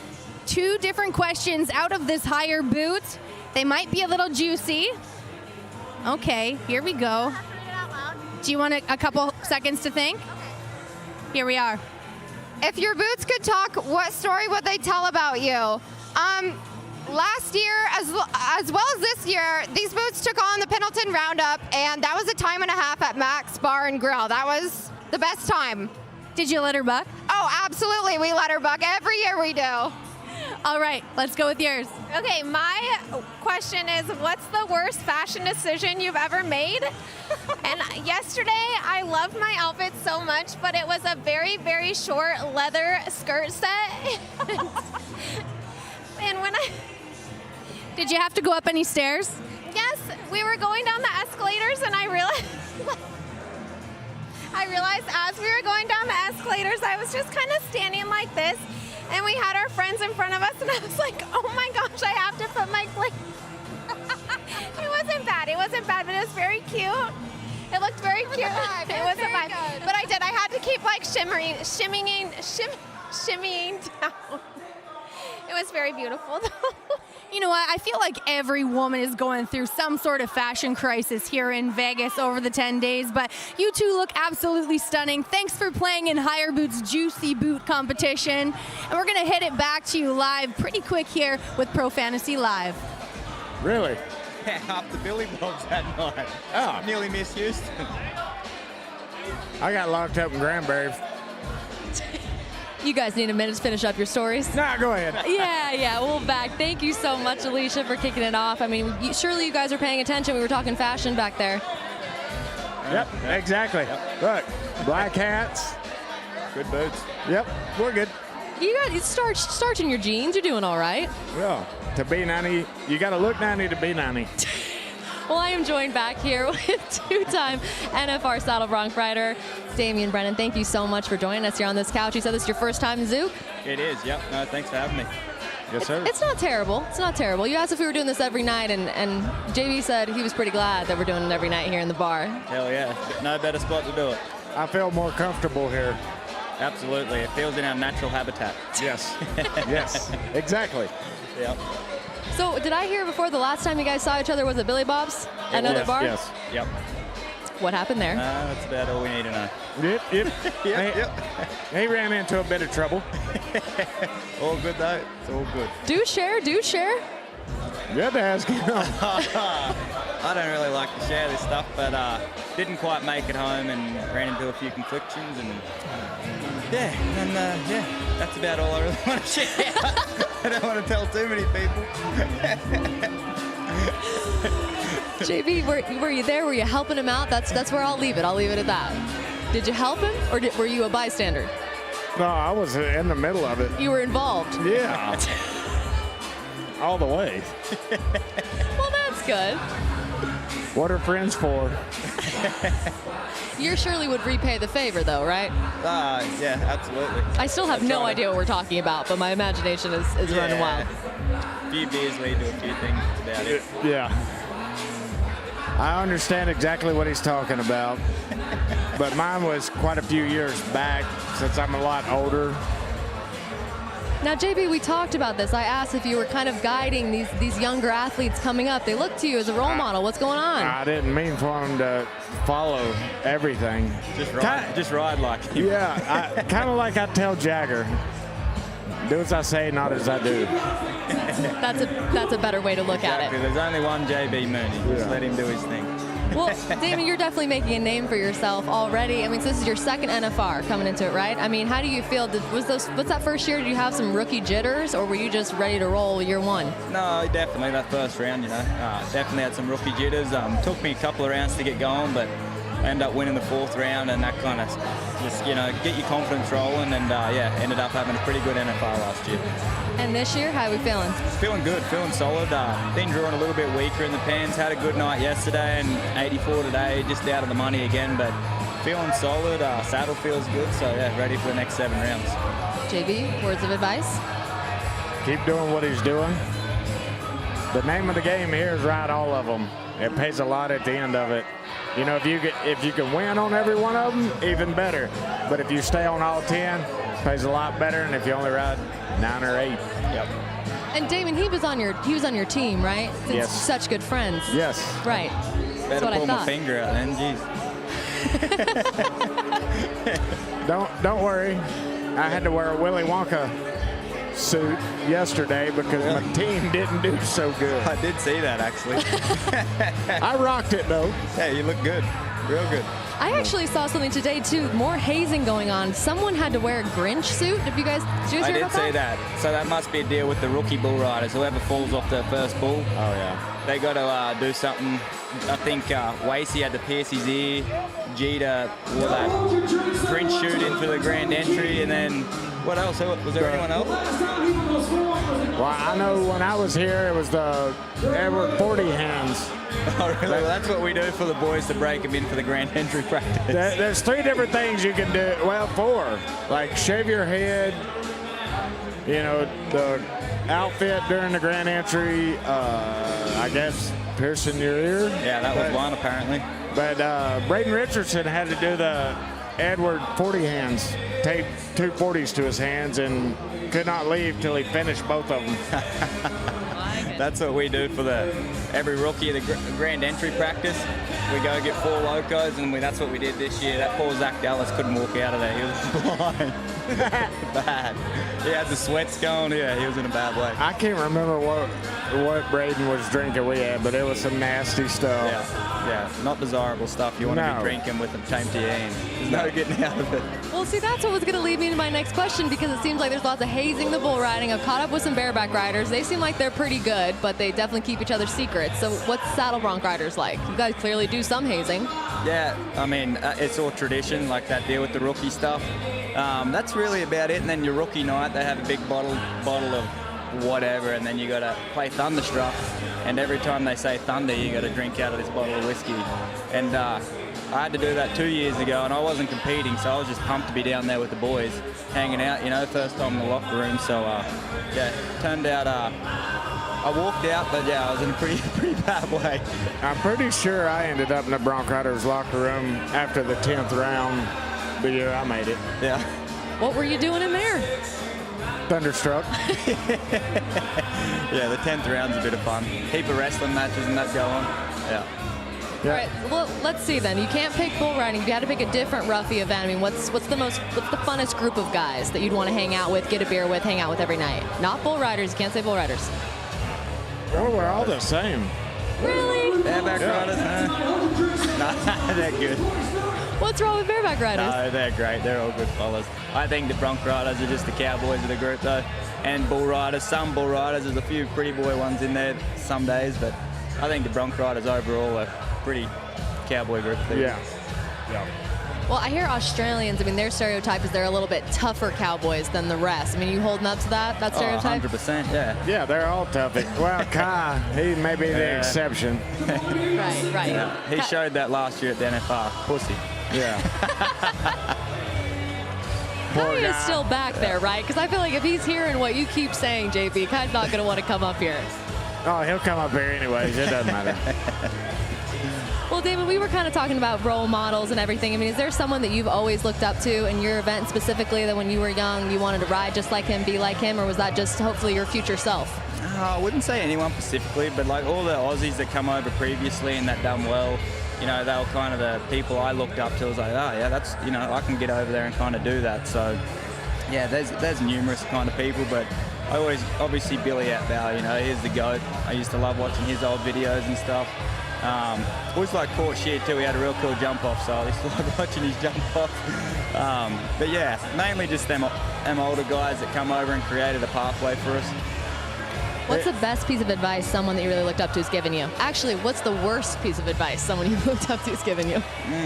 2 different questions out of this Higher Boot. They might be a little juicy. Okay, here we go. Do you want a couple seconds to think? Here we are. If your boots could talk, what story would they tell about you? Last year, as well as this year, these boots took on the Pendleton Roundup, and that was a time and a half at Mack's Bar and Grill. That was the best time. Did you let her buck? Oh, absolutely. We let her buck. Every year we do. All right, let's go with yours. Okay, my question is, what's the worst fashion decision you've ever made? And yesterday, I loved my outfit so much, but it was a very, very short leather skirt set. And when Did you have to go up any stairs? Yes, we were going down the escalators, and I realized as we were going down the escalators, I was just kind of standing like this. And we had our friends in front of us, and I was like, oh my gosh, I have to put my cleats. It wasn't bad, but it was very cute. It looked very cute. It was a vibe. But I had to keep like shimmying down. It was very beautiful though. You know what? I feel like every woman is going through some sort of fashion crisis here in Vegas over the 10 days, but you two look absolutely stunning. Thanks for playing in Higher Boots Juicy Boot Competition. And we're going to hit it back to you live pretty quick here with Pro Fantasy Live. Really? Yeah, half the Billy Bobs that night. Oh. Nearly missed Houston. I got locked up in Granbury. You guys need a minute to finish up your stories? Nah, go ahead. Yeah, we'll back. Thank you so much, Alicia, for kicking it off. Surely you guys are paying attention. We were talking fashion back there. Yep, exactly. Yep. Look, black hats. Good boots. Yep, we're good. You got starch in your jeans. You're doing all right. Well, to be 90, you got to look 90 to be 90. Well, I am joined back here with 2-time NFR Saddle Bronc rider, Damon Brennan. Thank you so much for joining us here on this couch. You said this is your first time in Zouk? It is, yep. No, thanks for having me. Yes, sir. It's not terrible. It's not terrible. You asked if we were doing this every night, and JB said he was pretty glad that we're doing it every night here in the bar. Hell yeah. No better spot to do it. I feel more comfortable here. Absolutely. It feels in our natural habitat. Yes. Yes, exactly. Yep. So did I hear before the last time you guys saw each other was at Billy Bob's? Another bar? Yes. Yep. What happened there? That's about all we need to know. Yep. He ran into a bit of trouble. All good though. It's all good. Do share. You had to ask him. I don't really like to share this stuff, but didn't quite make it home and ran into a few conflictions and that's about all I really want to share. I don't want to tell too many people. JB, were you there? Were you helping him out? That's where I'll leave it. I'll leave it at that. Did you help him, or were you a bystander? No, I was in the middle of it. You were involved. Yeah. All the way. Well, that's good. What are friends for? You surely would repay the favor, though, right? Yeah, absolutely. I still have no idea what we're talking about, but my imagination is running wild. A few beers lead to a few things. That's about it. Yeah. I understand exactly what he's talking about, but mine was quite a few years back since I'm a lot older. Now, JB, we talked about this. I asked if you were kind of guiding these younger athletes coming up. They look to you as a role model. What's going on? I didn't mean for them to follow everything. Just ride like him. Yeah, kind of like I tell Jagger. Do as I say, not as I do. That's a better way to look at it. There's only one JB Mauney. Just let him do his thing. Well, Damon, you're definitely making a name for yourself already. I mean, so this is your second NFR coming into it, right? I mean, how do you feel? What's that first year? Did you have some rookie jitters, or were you just ready to roll year one? No, definitely that first round, definitely had some rookie jitters. Took me a couple of rounds to get going, but I ended up winning the fourth round, and that kind of just, get your confidence rolling, and ended up having a pretty good NFR last year. And this year, how are we feeling? Feeling good, feeling solid. Been drawing a little bit weaker in the pens. Had a good night yesterday and 84 today, just out of the money again, but feeling solid. Saddle feels good, so yeah, ready for the next 7 rounds. JB, words of advice? Keep doing what he's doing. The name of the game here is ride all of them. It pays a lot at the end of it. If you can win on every one of them, even better. But if you stay on all 10, it pays a lot better. And if you only ride 9 or 8, yep. And Damon, he was on your team, right? Since yes. Such good friends. Yes. Right. Better That's what pull I thought. my finger out then, jeez. Don't worry. I had to wear a Willy Wonka suit yesterday because my team didn't do so good. I did see that, actually. I rocked it, though. Hey, you look good. Real good. I actually saw something today, too. More hazing going on. Someone had to wear a Grinch suit. Did you guys hear I about did see that. So that must be a deal with the rookie bull riders. Whoever falls off their first bull. Oh, yeah. They got to do something. I think Wasey had to pierce his ear. Jeter wore that Grinch shoot into the grand entry. And then, what else? Was there anyone else? Well, I know when I was here, it was the Edward 40 hands. Oh, really? Well, that's what we do for the boys to break them in for the grand entry practice. There's 3 different things you can do. Well, 4. Like shave your head, the outfit during the grand entry, I guess piercing your ear. Yeah, that was one apparently. But Braden Richardson had to do the Edward 40 hands, tape 2 40s to his hands, and could not leave till he finished both of them. That's what we do for every rookie of the grand entry practice. We go get 4 locos, and that's what we did this year. That poor Zach Dallas couldn't walk out of there. He was blind. Bad. He had the sweats going. Yeah, he was in a bad way. I can't remember what Braden was drinking we had, but it was some nasty stuff. Yeah, not desirable stuff you want to be drinking with them taped to your hands. There's no getting out of it. Well, see, that's what was going to lead me to my next question, because it seems like there's lots of hazing the bull riding. I've caught up with some bareback riders. They seem like they're pretty good, but they definitely keep each other's secrets. So what's saddle bronc riders like? You guys clearly do some hazing. Yeah, I mean, it's all tradition, like that deal with the rookie stuff. That's really about it. And then your rookie night, they have a big bottle of whatever, and then you got to play Thunderstruck. And every time they say thunder, you got to drink out of this bottle of whiskey. And I had to do that 2 years ago, and I wasn't competing, so I was just pumped to be down there with the boys, hanging out, first time in the locker room. So, turned out I walked out, but I was in a pretty bad way. I'm pretty sure I ended up in the Bronc Riders locker room after the 10th round the year I made it. Yeah. What were you doing in there? Thunderstruck. Yeah, the 10th round's a bit of fun. Heap of wrestling matches and that going. Yeah. All right, well, let's see then. You can't pick bull riding. If you had to pick a different roughie event, I mean, what's the funnest group of guys that you'd want to hang out with, get a beer with, hang out with every night? Not bull riders. You can't say bull riders. Well, we're all the same. Really? Bareback riders, not that good. What's wrong with bareback riders? No, they're great. They're all good fellas. I think the bronc riders are just the cowboys of the group, though. And bull riders, some bull riders. There's a few pretty boy ones in there some days, but I think the bronc riders overall are pretty cowboy group. Yeah. Well, I hear Australians, I mean, their stereotype is they're a little bit tougher cowboys than the rest. I mean, you holding up to that stereotype? 100%, yeah. Yeah, they're all tough. Well, Kai, he may be the exception. Right. Yeah. He showed that last year at the NFR. Pussy. Yeah. Kai is still back there, right? Because I feel like if he's hearing what you keep saying, JB, Kai's not going to want to come up here. Oh, he'll come up here anyways. It doesn't matter. Well, Damon, we were kind of talking about role models and everything. I mean, is there someone that you've always looked up to in your event specifically that when you were young you wanted to ride just like him, be like him, or was that just hopefully your future self? I wouldn't say anyone specifically, but like all the Aussies that come over previously and that done well, you know, they were kind of the people I looked up to. I was like, oh yeah, that's, you know, I can get over there and kind of do that. So yeah, there's numerous kind of people, but I always, obviously Billy Atbow, you know, he's the GOAT. I used to love watching his old videos and stuff. Always like Court Shear too. He had a real cool jump off, so I used to like watching his jump off. But yeah, mainly just them older guys that come over and created a pathway for us. What's the best piece of advice someone that you really looked up to has given you? Actually, what's the worst piece of advice someone you looked up to has given you?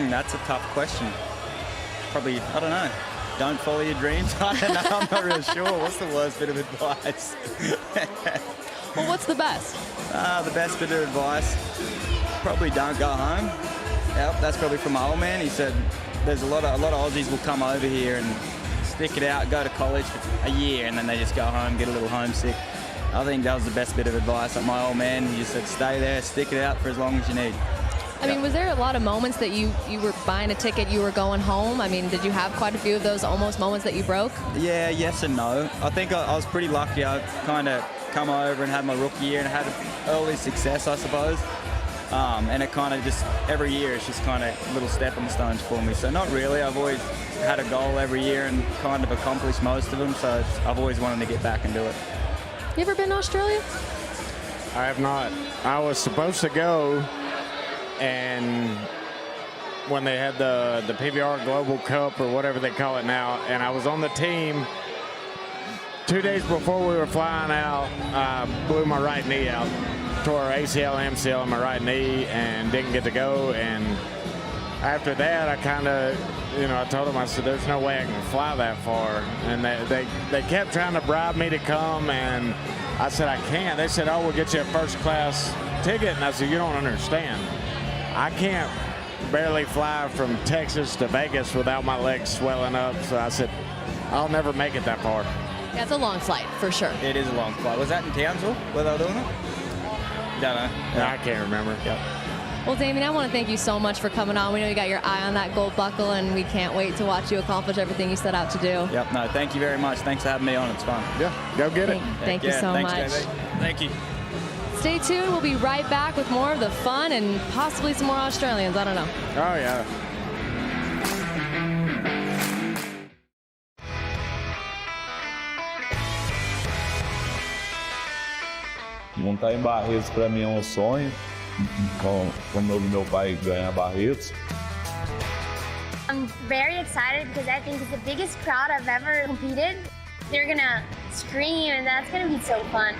That's a tough question. Probably, I don't know. Don't follow your dreams. I don't know. I'm not really sure. What's the worst bit of advice? Well, what's the best? The best bit of advice, probably don't go home. Yep, that's probably from my old man. He said there's a lot of Aussies will come over here and stick it out, go to college for a year, and then they just go home, get a little homesick. I think that was the best bit of advice. Like my old man, he just said, stay there, stick it out for as long as you need. I mean, was there a lot of moments that you were buying a ticket, you were going home? I mean, did you have quite a few of those almost moments that you broke? Yeah, yes and no. I think I was pretty lucky. I kind of come over and had my rookie year and had early success, I suppose. And it kind of just, every year, it's just kind of little stepping stones for me. So not really. I've always had a goal every year and kind of accomplished most of them. So I've always wanted to get back and do it. You ever been to Australia? I have not. I was supposed to go, and when they had the PBR Global Cup or whatever they call it now, and I was on the team 2 days before we were flying out, I blew my right knee out, tore ACL and MCL in my right knee, and didn't get to go. And after that, I kind of, you know, I told them, I said, there's no way I can fly that far. And they kept trying to bribe me to come, and I said, I can't. They said, oh, we'll get you a first class ticket. And I said, you don't understand. I can't barely fly from Texas to Vegas without my legs swelling up. So I said, I'll never make it that far. Yeah, it's a long flight, for sure. It is a long flight. Was that in Townsville where they were doing it? Don't know. Yeah. I can't remember. Yep. Well, Damon, I want to thank you so much for coming on. We know you got your eye on that gold buckle, and we can't wait to watch you accomplish everything you set out to do. Yep, no, thank you very much. Thanks for having me on. It's fun. Yeah, go get it. Thank you so thanks, much. JB. Thank you. Stay tuned. We'll be right back with more of the fun and possibly some more Australians. I don't know. Oh, yeah. Montar em Barretos para mim é sonho, como eu vi meu pai ganhar Barretos. I'm very excited because I think it's the biggest crowd I've ever competed. They're gonna scream and that's gonna be so fun.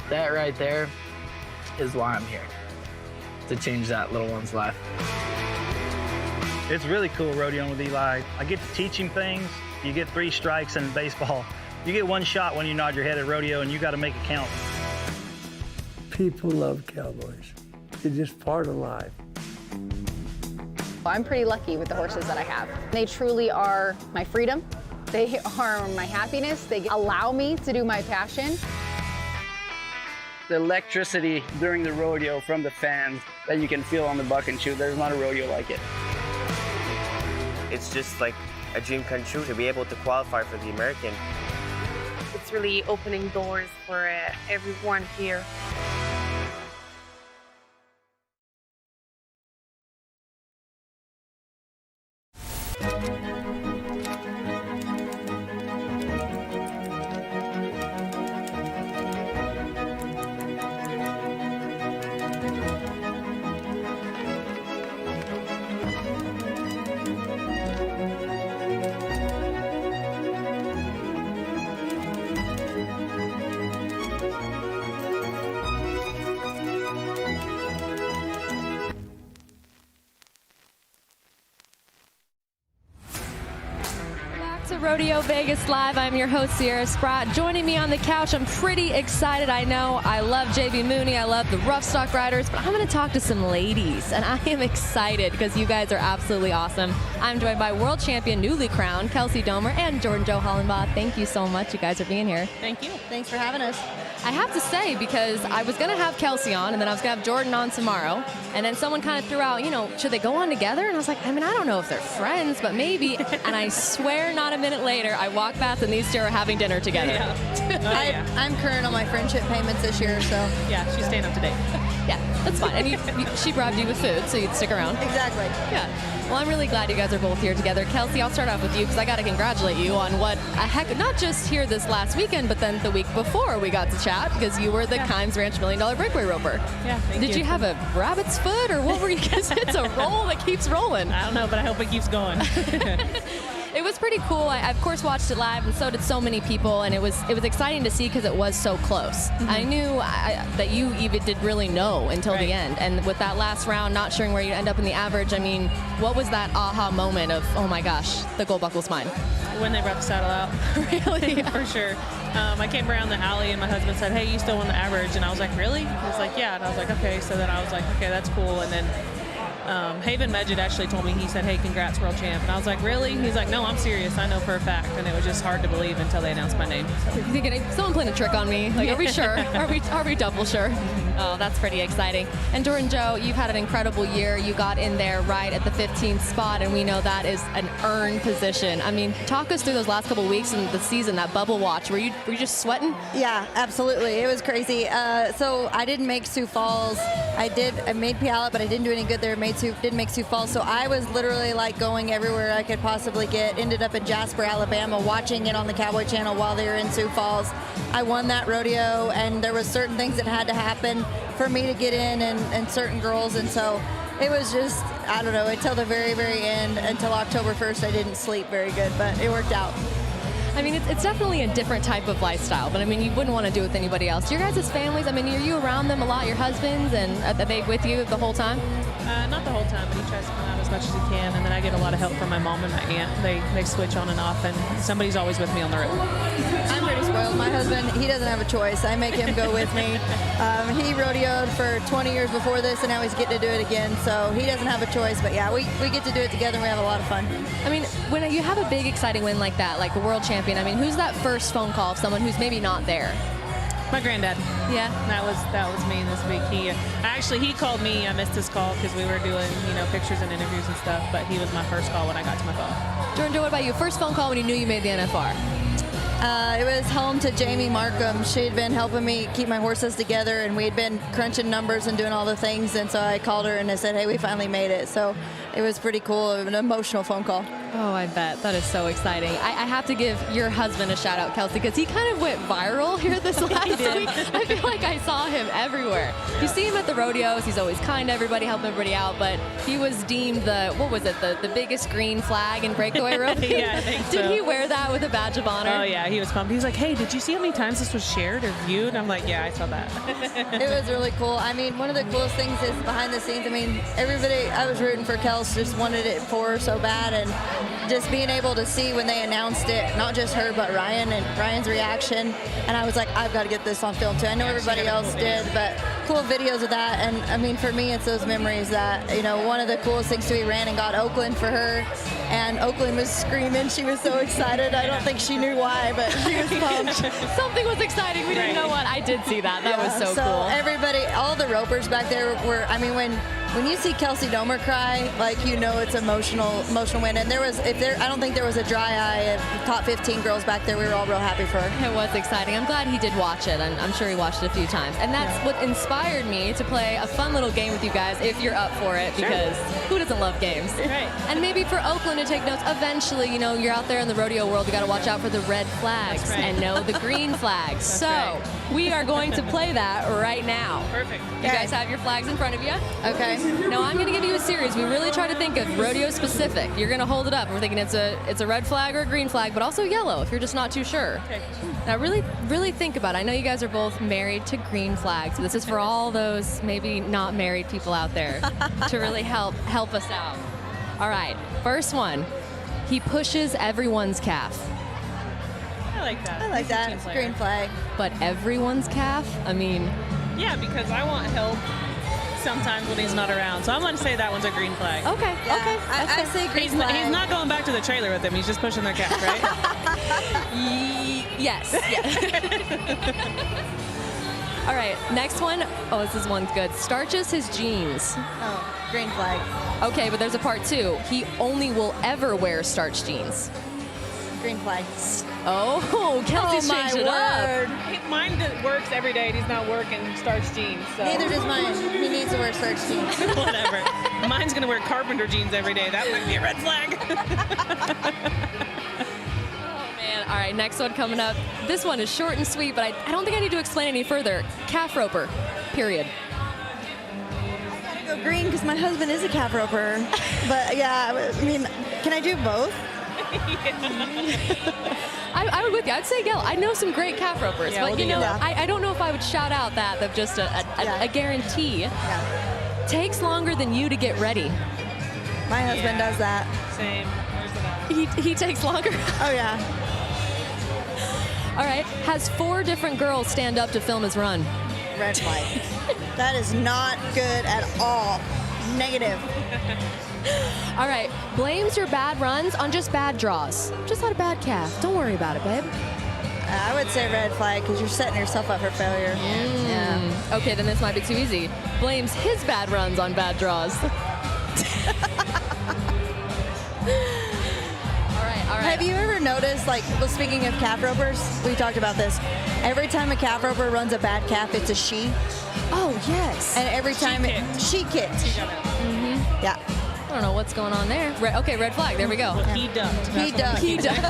That right there is why I'm here, to change that little one's life. It's really cool rodeoing with Eli. I get to teach him things. You get 3 strikes in baseball. You get 1 shot when you nod your head at rodeo, and you got to make it count. People love cowboys. It's just part of life. I'm pretty lucky with the horses that I have. They truly are my freedom. They are my happiness. They allow me to do my passion. The electricity during the rodeo from the fans that you can feel on the buck and shoot, there's not a rodeo like it. It's just like a dream come true to be able to qualify for the American. It's really opening doors for everyone here. Rodeo Vegas Live. I'm your host, Sierra Spratt. Joining me on the couch, I'm pretty excited. I know I love JB Mauney. I love the rough stock riders, but I'm going to talk to some ladies, and I am excited because you guys are absolutely awesome. I'm joined by world champion, newly crowned, Kelsie Domer and Jordan Jo Hollenbaugh. Thank you so much, you guys, for being here. Thank you. Thanks for having us. I have to say, because I was going to have Kelsie on, and then I was going to have Jordan on tomorrow, and then someone kind of threw out, should they go on together? And I was like, I don't know if they're friends, but maybe. And I swear not a minute later, I walked past and these two are having dinner together. Yeah. I'm current on my friendship payments this year, so. Yeah, she's staying up to date. Yeah, that's fine. And she bribed you with food, so you'd stick around. Exactly. Yeah. Well, I'm really glad you guys are both here together. Kelsie, I'll start off with you because I got to congratulate you on what a heck, not just here this last weekend, but then the week before we got to chat because you were the Kimes Ranch $1 Million Breakaway Roper. Yeah, thank you. Did you have a rabbit's foot or what were you? Because it's a roll that keeps rolling. I don't know, but I hope it keeps going. It was pretty cool. I of course watched it live, and so did so many people, and it was exciting to see because it was so close. Mm-hmm. I knew that you even did really know until the end, and with that last round, not sure where you end up in the average. What was that aha moment of, oh my gosh, the gold buckle's mine? When they brought the saddle out. Really? For sure. I came around the alley and my husband said, hey, you still won the average. And I was like, really? He was like, yeah. And I was like, okay. So then I was like, okay, that's cool. And then Haven Medjid actually told me, he said, hey, congrats, world champ. And I was like, really? He's like, no, I'm serious. I know for a fact. And it was just hard to believe until they announced my name. So. You're thinking, someone playing a trick on me? Like, are we sure? Are we double sure? Oh, that's pretty exciting. And Jordan Jo, you've had an incredible year. You got in there right at the 15th spot, and we know that is an earned position. Talk us through those last couple of weeks in the season, that bubble watch. Were you just sweating? Yeah, absolutely. It was crazy. So I didn't make Sioux Falls. I made Puyallup, but I didn't do any good there. Didn't make Sioux Falls. So I was literally like going everywhere I could possibly get. Ended up in Jasper, Alabama, watching it on the Cowboy Channel while they were in Sioux Falls. I won that rodeo, and there was certain things that had to happen for me to get in, and certain girls, and so it was just, I don't know, until the very, very end, until October 1st, I didn't sleep very good, but it worked out. It's definitely a different type of lifestyle, but you wouldn't want to do it with anybody else. Your guys' families, are you around them a lot, your husbands, and are they with you the whole time? Not the whole time, but he tries to come out as much as he can, and then I get a lot of help from my mom and my aunt. They switch on and off, and somebody's always with me on the road. I'm pretty spoiled. My husband, he doesn't have a choice. I make him go with me. He rodeoed for 20 years before this, and now he's getting to do it again, so he doesn't have a choice. But yeah, we get to do it together, and we have a lot of fun. When you have a big, exciting win like that, like a world champion, who's that first phone call of someone who's maybe not there? My granddad. Yeah. That was me this week. He called me. I missed his call because we were doing, pictures and interviews and stuff, but he was my first call when I got to my phone. Jordan Jo, what about you? First phone call when you knew you made the NFR? It was home to Jamie Markham. She had been helping me keep my horses together, and we had been crunching numbers and doing all the things, and so I called her and I said, hey, we finally made it. So it was pretty cool, an emotional phone call. Oh, I bet. That is so exciting. I have to give your husband a shout out, Kelsie, because he kind of went viral here this last week. I feel like I saw him everywhere. You see him at the rodeos. He's always kind to everybody, helping everybody out, but he was deemed the biggest green flag in breakaway roping? Yeah, I think so. Did he wear that with a badge of honor? Oh, yeah. He was pumped. He was like, hey, did you see how many times this was shared or viewed? And I'm like, yeah, I saw that. It was really cool. One of the coolest things is behind the scenes. Everybody, I was rooting for Kelsie, just wanted it for her so bad, and just being able to see when they announced it, not just her, but Ryan and Ryan's reaction. And I was like, I've got to get this on film too. I know everybody else did, but cool videos of that. And for me, it's those memories that, one of the coolest things too, we ran and got Oakland for her. And Oakland was screaming. She was so excited. I don't think she knew why, but she was pumped. Something was exciting. We didn't know what. I did see that. That was so cool. Everybody, all the ropers back there were, when you see Kelsie Domer cry, it's emotional win. And I don't think there was a dry eye of top 15 girls back there. We were all real happy for her. It was exciting. I'm glad he did watch it, and I'm sure he watched it a few times. And that's what inspired me to play a fun little game with you guys, if you're up for it, because who doesn't love games? Right. And maybe for Oakland to take notes, eventually, you're out there in the rodeo world, you got to watch out for the red flags and know the green flags. We are going to play that right now. Perfect. You guys have your flags in front of you? Okay. Now I'm going to give you a series. We really try to think of rodeo specific. You're going to hold it up. We're thinking it's a red flag or a green flag, but also yellow if you're just not too sure. Okay. Now really think about it. I know you guys are both married to green flags. So this is for all those maybe not married people out there to really help us out. All right, first one. He pushes everyone's calf. I like that. I like He's a that. team It's player. green flag. But everyone's calf? I mean, Yeah, because I want help sometimes when he's not around. So I'm going to say that one's a green flag. Okay, Yeah, okay. I say green He's, flag. he's not going back to the trailer with him. He's just pushing their calf, right? Yes. All right, next one. Oh, this one's good. Starches his jeans. Oh, green flag. Okay, but there's a part 2. He only will ever wear starch jeans. Green flag. Oh, Kelsey's my changed it up. word. Mine works every day, and he's not working starch jeans. So. Neither does mine. He needs to wear starch jeans. Whatever. Mine's going to wear carpenter jeans every day. That might be a red flag. Man, all right, next one coming up. This one is short and sweet, but I don't think I need to explain any further. Calf roper, period. I gotta go green because my husband is a calf roper. But yeah, I mean, can I do both? I would with you. I'd say yellow. I know some great calf ropers, Yeah, but we'll you do know, yellow. I don't know if I would shout out that just a guarantee. Yeah. Takes longer than you to get ready. My husband does that. Same. Where's the He takes longer. Oh yeah. All right, has 4 different girls stand up to film his run. Red flag. That is not good at all. Negative. All right, blames your bad runs on just bad draws. Just had a bad calf. Don't worry about it, babe. I would say red flag because you're setting yourself up for failure. Yeah. Okay, then this might be too easy. Blames his bad runs on bad draws. All right. Have you ever noticed, like, well, speaking of calf ropers, we talked about this. Every time a calf roper runs a bad calf, it's a she. Oh, yes. And every time she kicked. Yeah. I don't know what's going on there. Okay, red flag. There we go. Well, he ducked. He ducked. He ducked.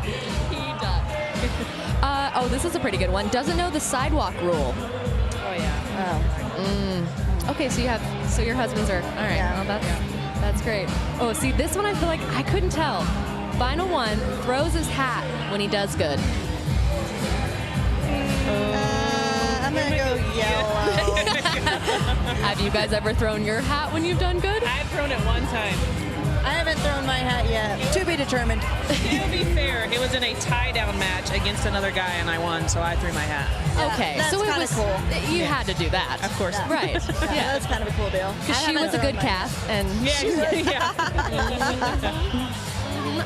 He ducked. Oh, this is a pretty good one. Doesn't know the sidewalk rule. Oh, yeah. Okay, so your husbands are, all right, Yeah. well, that's great. Oh, see, this one I feel like I couldn't tell. Final one, throws his hat when he does good. I'm going to go yellow. Have you guys ever thrown your hat when you've done good? I've thrown it one time. I haven't thrown my hat yet. To be determined. To be fair, it was in a tie-down match against another guy, and I won, so I threw my hat. Okay, that's so it kinda was cool. You had to do that, Of course. right? Yeah, that's kind of a cool deal. Because she was a good calf, and Yeah.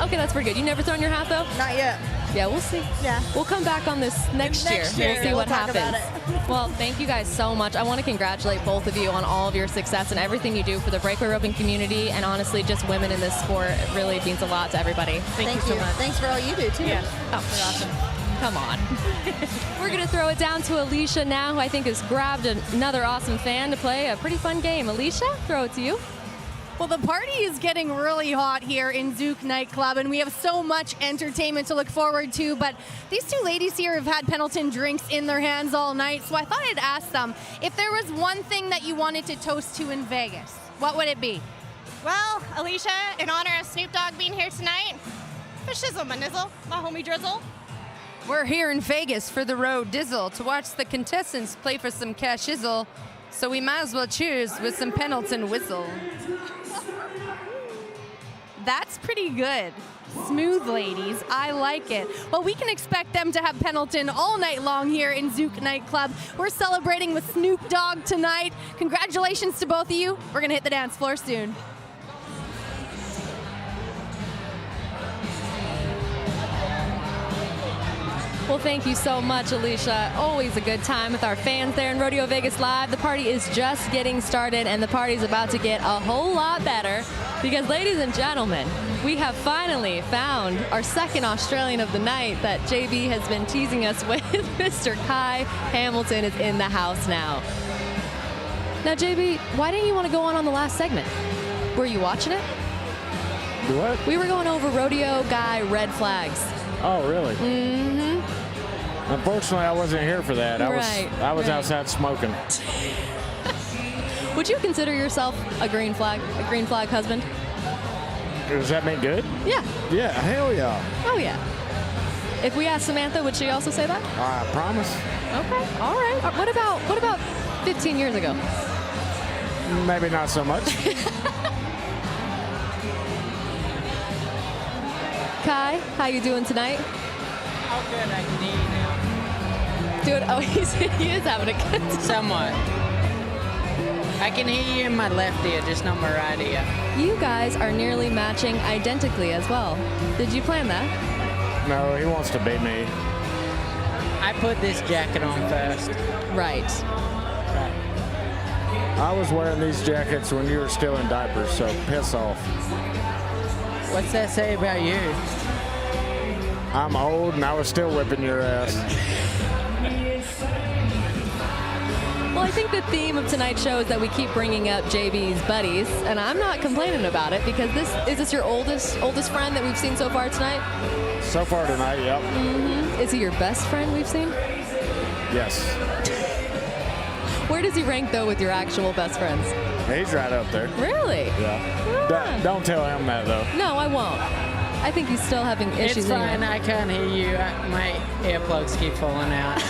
okay, that's pretty good. You never thrown your hat though? Not yet. Yeah, we'll see. Yeah. We'll come back on this next year. Next year, We'll see we'll what talk about happens. Well, thank you guys so much. I want to congratulate both of you on all of your success and everything you do for the breakaway roping community, and honestly, just women in this sport. It really means a lot to everybody. Thank you so much. Thanks for all you do, too. Yeah. Oh, you're awesome. Come on. We're going to throw it down to Alicia now, who I think has grabbed another awesome fan to play a pretty fun game. Alicia, throw it to you. Well, the party is getting really hot here in Zouk nightclub, and we have so much entertainment to look forward to. But these two ladies here have had Pendleton drinks in their hands all night, so I thought I'd ask them if there was one thing that you wanted to toast to in Vegas, what would it be? Well, Alicia, in honor of Snoop Dogg being here tonight, for shizzle my nizzle, my homie drizzle. We're here in Vegas for the road dizzle to watch the contestants play for some cash shizzle, so we might as well cheers with some Pendleton whistle. That's pretty good. Smooth, ladies. I like it. Well, we can expect them to have Pendleton all night long here in Zouk nightclub. We're celebrating with Snoop Dogg tonight. Congratulations to both of you. We're going to hit the dance floor soon. Well, thank you so much, Alicia. Always a good time with our fans there in Rodeo Vegas Live. The party is just getting started, and the party's about to get a whole lot better because, ladies and gentlemen, we have finally found our second Australian of the night that JB has been teasing us with. Mr. Kai Hamilton is in the house now. Now, JB, why didn't you want to go on the last segment? Were you watching it? What? We were going over rodeo guy red flags. Oh, really? Mm-hmm. Unfortunately, I wasn't here for that. I was Right. outside smoking. Would you consider yourself a green flag husband? Does that mean good? Yeah. Yeah, hell yeah. Oh, yeah. If we asked Samantha, would she also say that? I promise. Okay. All right. What about 15 years ago? Maybe not so much. Kai, how you doing tonight? How good I can hear you now. Doing? Oh, he is having a good time. Somewhat. I can hear you in my left ear, just not my right ear. You guys are nearly matching identically as well. Did you plan that? No, he wants to beat me. I put this jacket on first. Right. I was wearing these jackets when you were still in diapers, so piss off. What's that say about you? I'm old and I was still whipping your ass. Well, I think the theme of tonight's show is that we keep bringing up JB's buddies, and I'm not complaining about it because is this your oldest friend that we've seen so far tonight? So far tonight, yep. Mm-hmm. Is he your best friend we've seen? Yes. Where does he rank, though, with your actual best friends? He's right up there. Really? Yeah. Ah. Don't tell him that, though. No, I won't. I think he's still having issues. It's fine. Anyway. I can't hear you. My earplugs keep falling out.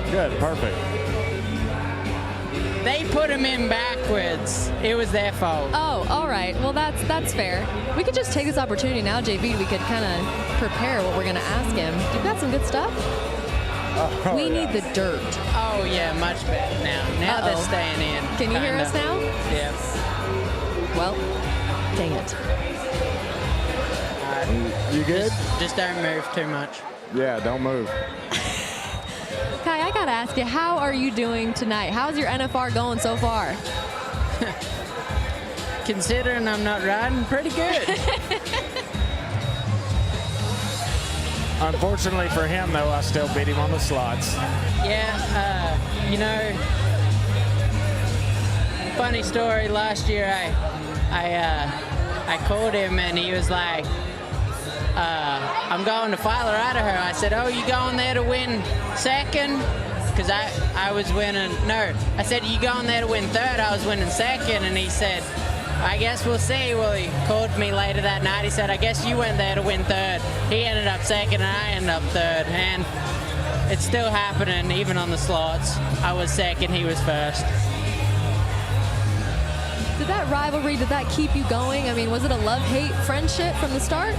Good. Perfect. They put him in backwards. It was their fault. Oh, all right. Well, that's fair. We could just take this opportunity now, JB. We could kind of prepare what we're going to ask him. You've got some good stuff. We need the dirt. Oh, yeah, much better now. Now they're staying in. Can you hear us now? Yes. Well, dang it. You good? Just don't move too much. Yeah, don't move. Kai, I got to ask you, how are you doing tonight? How's your NFR going so far? Considering I'm not riding, pretty good. Unfortunately for him, though, I still beat him on the slots. Yeah, funny story. Last year, I called him and he was like, "I'm going to Filer Idaho." I said, "Oh, you going there to win second?" Because I was winning. No, I said, "You going there to win third?" I was winning second, and he said, "I guess we'll see." Well, he called me later that night. He said, "I guess you went there to win third." He ended up second, and I ended up third. And it's still happening, even on the slots. I was second, he was first. Did that rivalry, did that keep you going? I mean, was it a love-hate friendship from the start?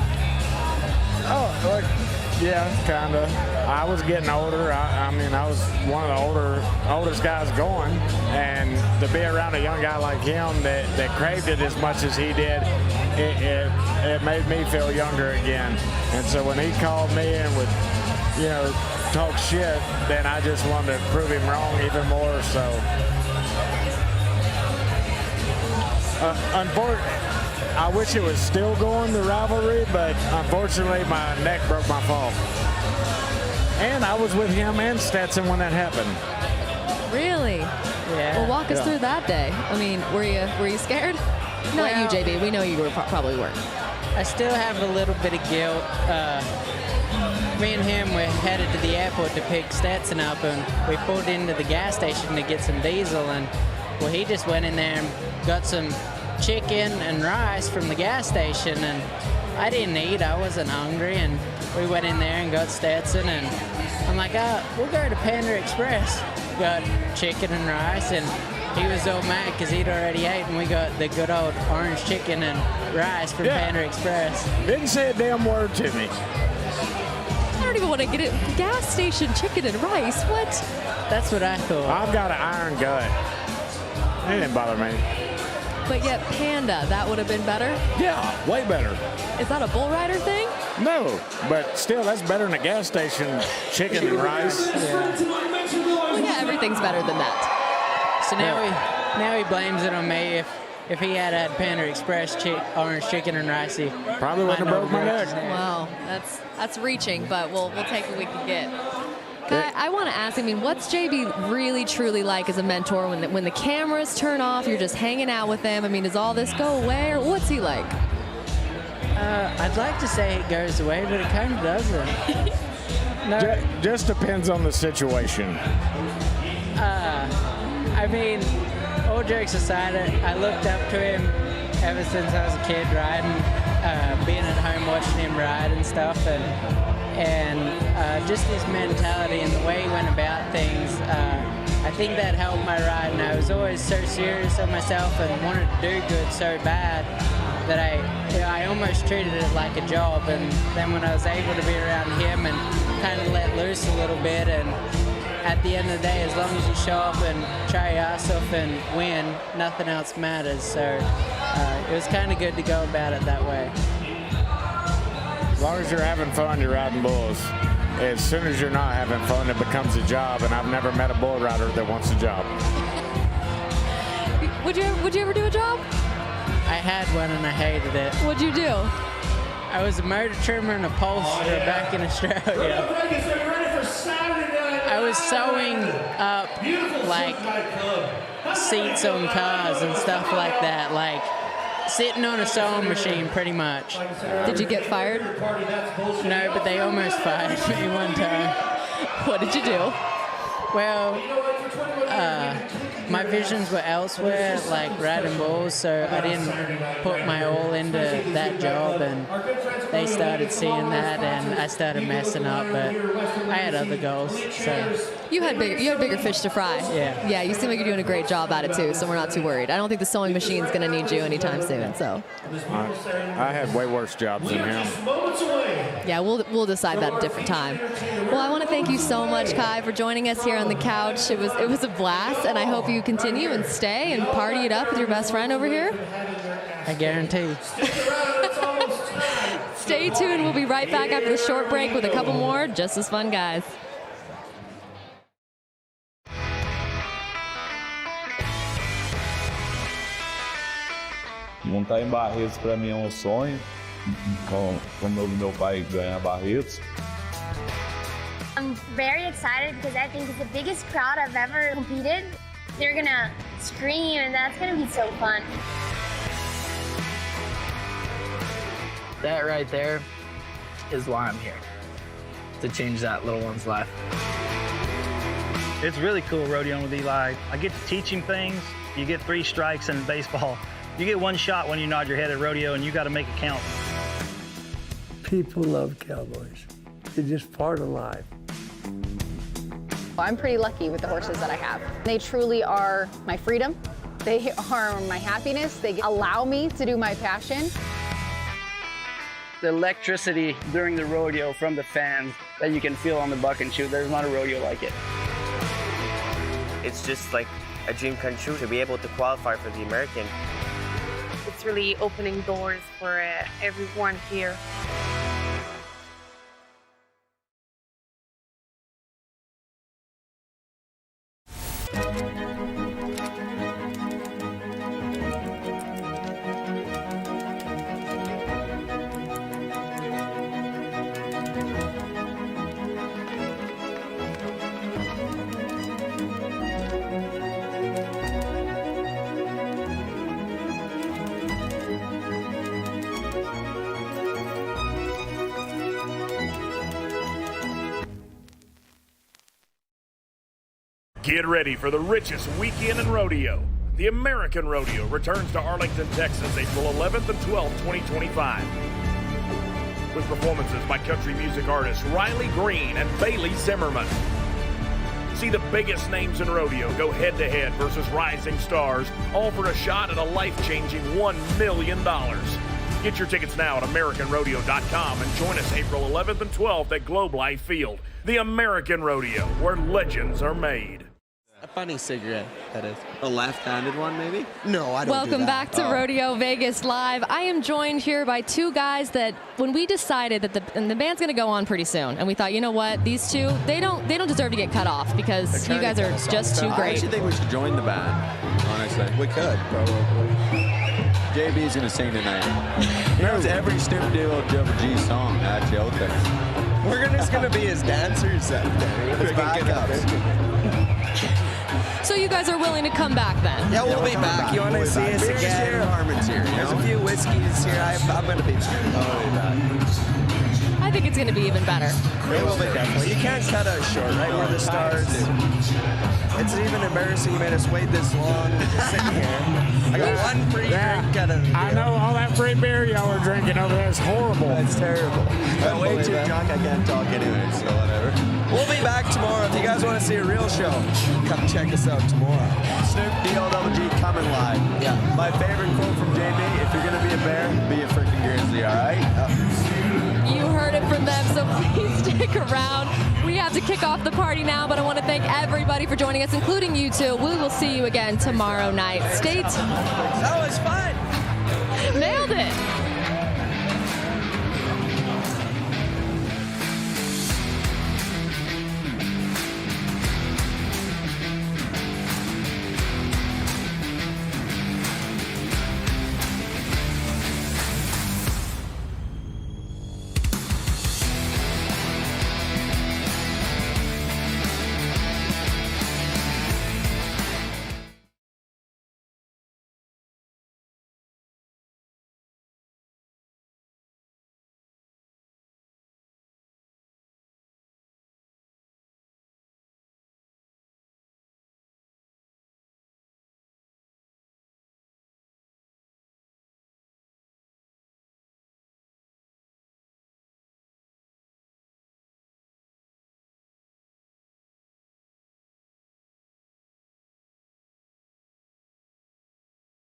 Oh, yeah, kind of. I was getting older. I mean, I was one of the oldest guys going, and to be around a young guy like him that craved it as much as he did, it made me feel younger again. And so when he called me and would, talk shit, then I just wanted to prove him wrong even more. So, unfortunately, I wish it was still going, the rivalry, but unfortunately my neck broke my fall. And I was with him and Stetson when that happened. Really? Yeah. Well, walk us through that day. I mean, were you scared? Not you, JB. We know you probably weren't. I still have a little bit of guilt. Me and him were headed to the airport to pick Stetson up, and we pulled into the gas station to get some diesel, and well, he just went in there and got some chicken and rice from the gas station, and I didn't eat. I wasn't hungry, and we went in there and got Stetson, and I'm like, we'll go to Panda Express. Got chicken and rice, and he was all mad because he'd already ate, and we got the good old orange chicken and rice from Panda Express. Didn't say a damn word to me. I don't even want to get it. Gas station chicken and rice. What? That's what I thought. I've got an iron gut. It didn't bother me. But yet Panda, that would have been better? Yeah, way better. Is that a bull rider thing? No, but still, that's better than a gas station chicken and rice. Yeah, everything's better than that. So now he blames it on me. If he had Panda Express orange chicken and rice, he probably wouldn't have broke my neck. Wow, that's reaching, but we'll take what we can get. I want to ask, I mean, what's JB really, truly like as a mentor when the cameras turn off, you're just hanging out with them? I mean, does all this go away, or what's he like? I'd like to say it goes away, but it kind of doesn't. No. Just depends on the situation. I mean, all jokes aside, I looked up to him ever since I was a kid riding, being at home watching him ride and stuff, and just his mentality and the way he went about things. I think that helped my ride, and I was always so serious of myself and wanted to do good so bad. that I almost treated it like a job. And then when I was able to be around him and kind of let loose a little bit, and at the end of the day, as long as you show up and try your ass off and win, nothing else matters. So it was kind of good to go about it that way. As long as you're having fun, you're riding bulls. As soon as you're not having fun, it becomes a job, and I've never met a bull rider that wants a job. Would you ever do a job? I had one and I hated it. What'd you do? I was a motor trimmer and upholsterer back in Australia. I was sewing up like seats on cars and stuff like that, like sitting on a sewing machine pretty much. Did you get fired? No, but they almost fired me one time. What did you do? Well, my visions were elsewhere, like riding bulls, so I didn't put my all into that job, and they started seeing that, and I started messing up, but I had other goals. So You had bigger fish to fry. Yeah. Yeah, you seem like you're doing a great job at it too, so we're not too worried. I don't think the sewing machine's going to need you anytime soon. So I had way worse jobs than him. yeah, we'll decide that at a different time. Well, I want to thank you so much, Kai, for joining us here on the couch. It was a blast, and I hope you continue and stay and party it up with your best friend over here. I guarantee. Stay tuned. We'll be right back after the short break with a couple more just as fun guys. Montar em Barretos para mim é sonho. Como eu vi meu pai ganhar Barretos. I'm very excited because I think it's the biggest crowd I've ever competed. They're gonna scream and that's gonna be so fun. That right there is why I'm here, to change that little one's life. It's really cool rodeoing with Eli. I get to teach him things. You get 3 strikes in baseball. You get 1 shot when you nod your head at rodeo, and you got to make it count. People love cowboys. They're just part of life. I'm pretty lucky with the horses that I have. They truly are my freedom. They are my happiness. They allow me to do my passion. The electricity during the rodeo from the fans that you can feel on the buck and shoot, there's not a rodeo like it. It's just like a dream come true to be able to qualify for the American. It's really opening doors for everyone here. Get ready for the richest weekend in rodeo. The American Rodeo returns to Arlington, Texas, April 11th and 12th, 2025. With performances by country music artists Riley Green and Bailey Zimmerman. See the biggest names in rodeo go head-to-head versus rising stars, all for a shot at a life-changing $1 million. Get your tickets now at AmericanRodeo.com and join us April 11th and 12th at Globe Life Field. The American Rodeo, where legends are made. A funny cigarette, that is. A left-handed one, maybe? No, I don't Welcome do that. back to Rodeo Vegas Live. I am joined here by 2 guys that, when we decided that the band's going to go on pretty soon, and we thought, you know what, these 2, they don't deserve to get cut off because you guys are just too I great. actually think we should join the band, honestly. We could, probably. JB's going to sing tonight. He knows every Snoop Double G song, actually, out there. We're just going to be his dancers that day. His backups. So you guys are willing to come back then? Yeah, we'll be back. You want to see us again? Harmon's here. There's a few whiskeys here. I'm going to be back. I'll be back. I think it's going to be even better. It will be definitely. You can't cut us short, right? We're the stars. It's even embarrassing you made us wait this long sitting here. I got 1 free drink out of I know all that free beer y'all are drinking over there is horrible. It's terrible. I'm way too drunk. I can't talk anyway, so whatever. We'll be back tomorrow. If you guys want to see a real show, come check us out tomorrow. Snoop, DLWG, coming live. Yeah. My favorite quote from JB, if you're going to be a bear, be a freaking grizzly, all right? You heard it from them, so please stick around. We have to kick off the party now, but I want to thank everybody for joining us, including you two. We will see you again tomorrow night. Stay tuned. That was fun. Nailed it.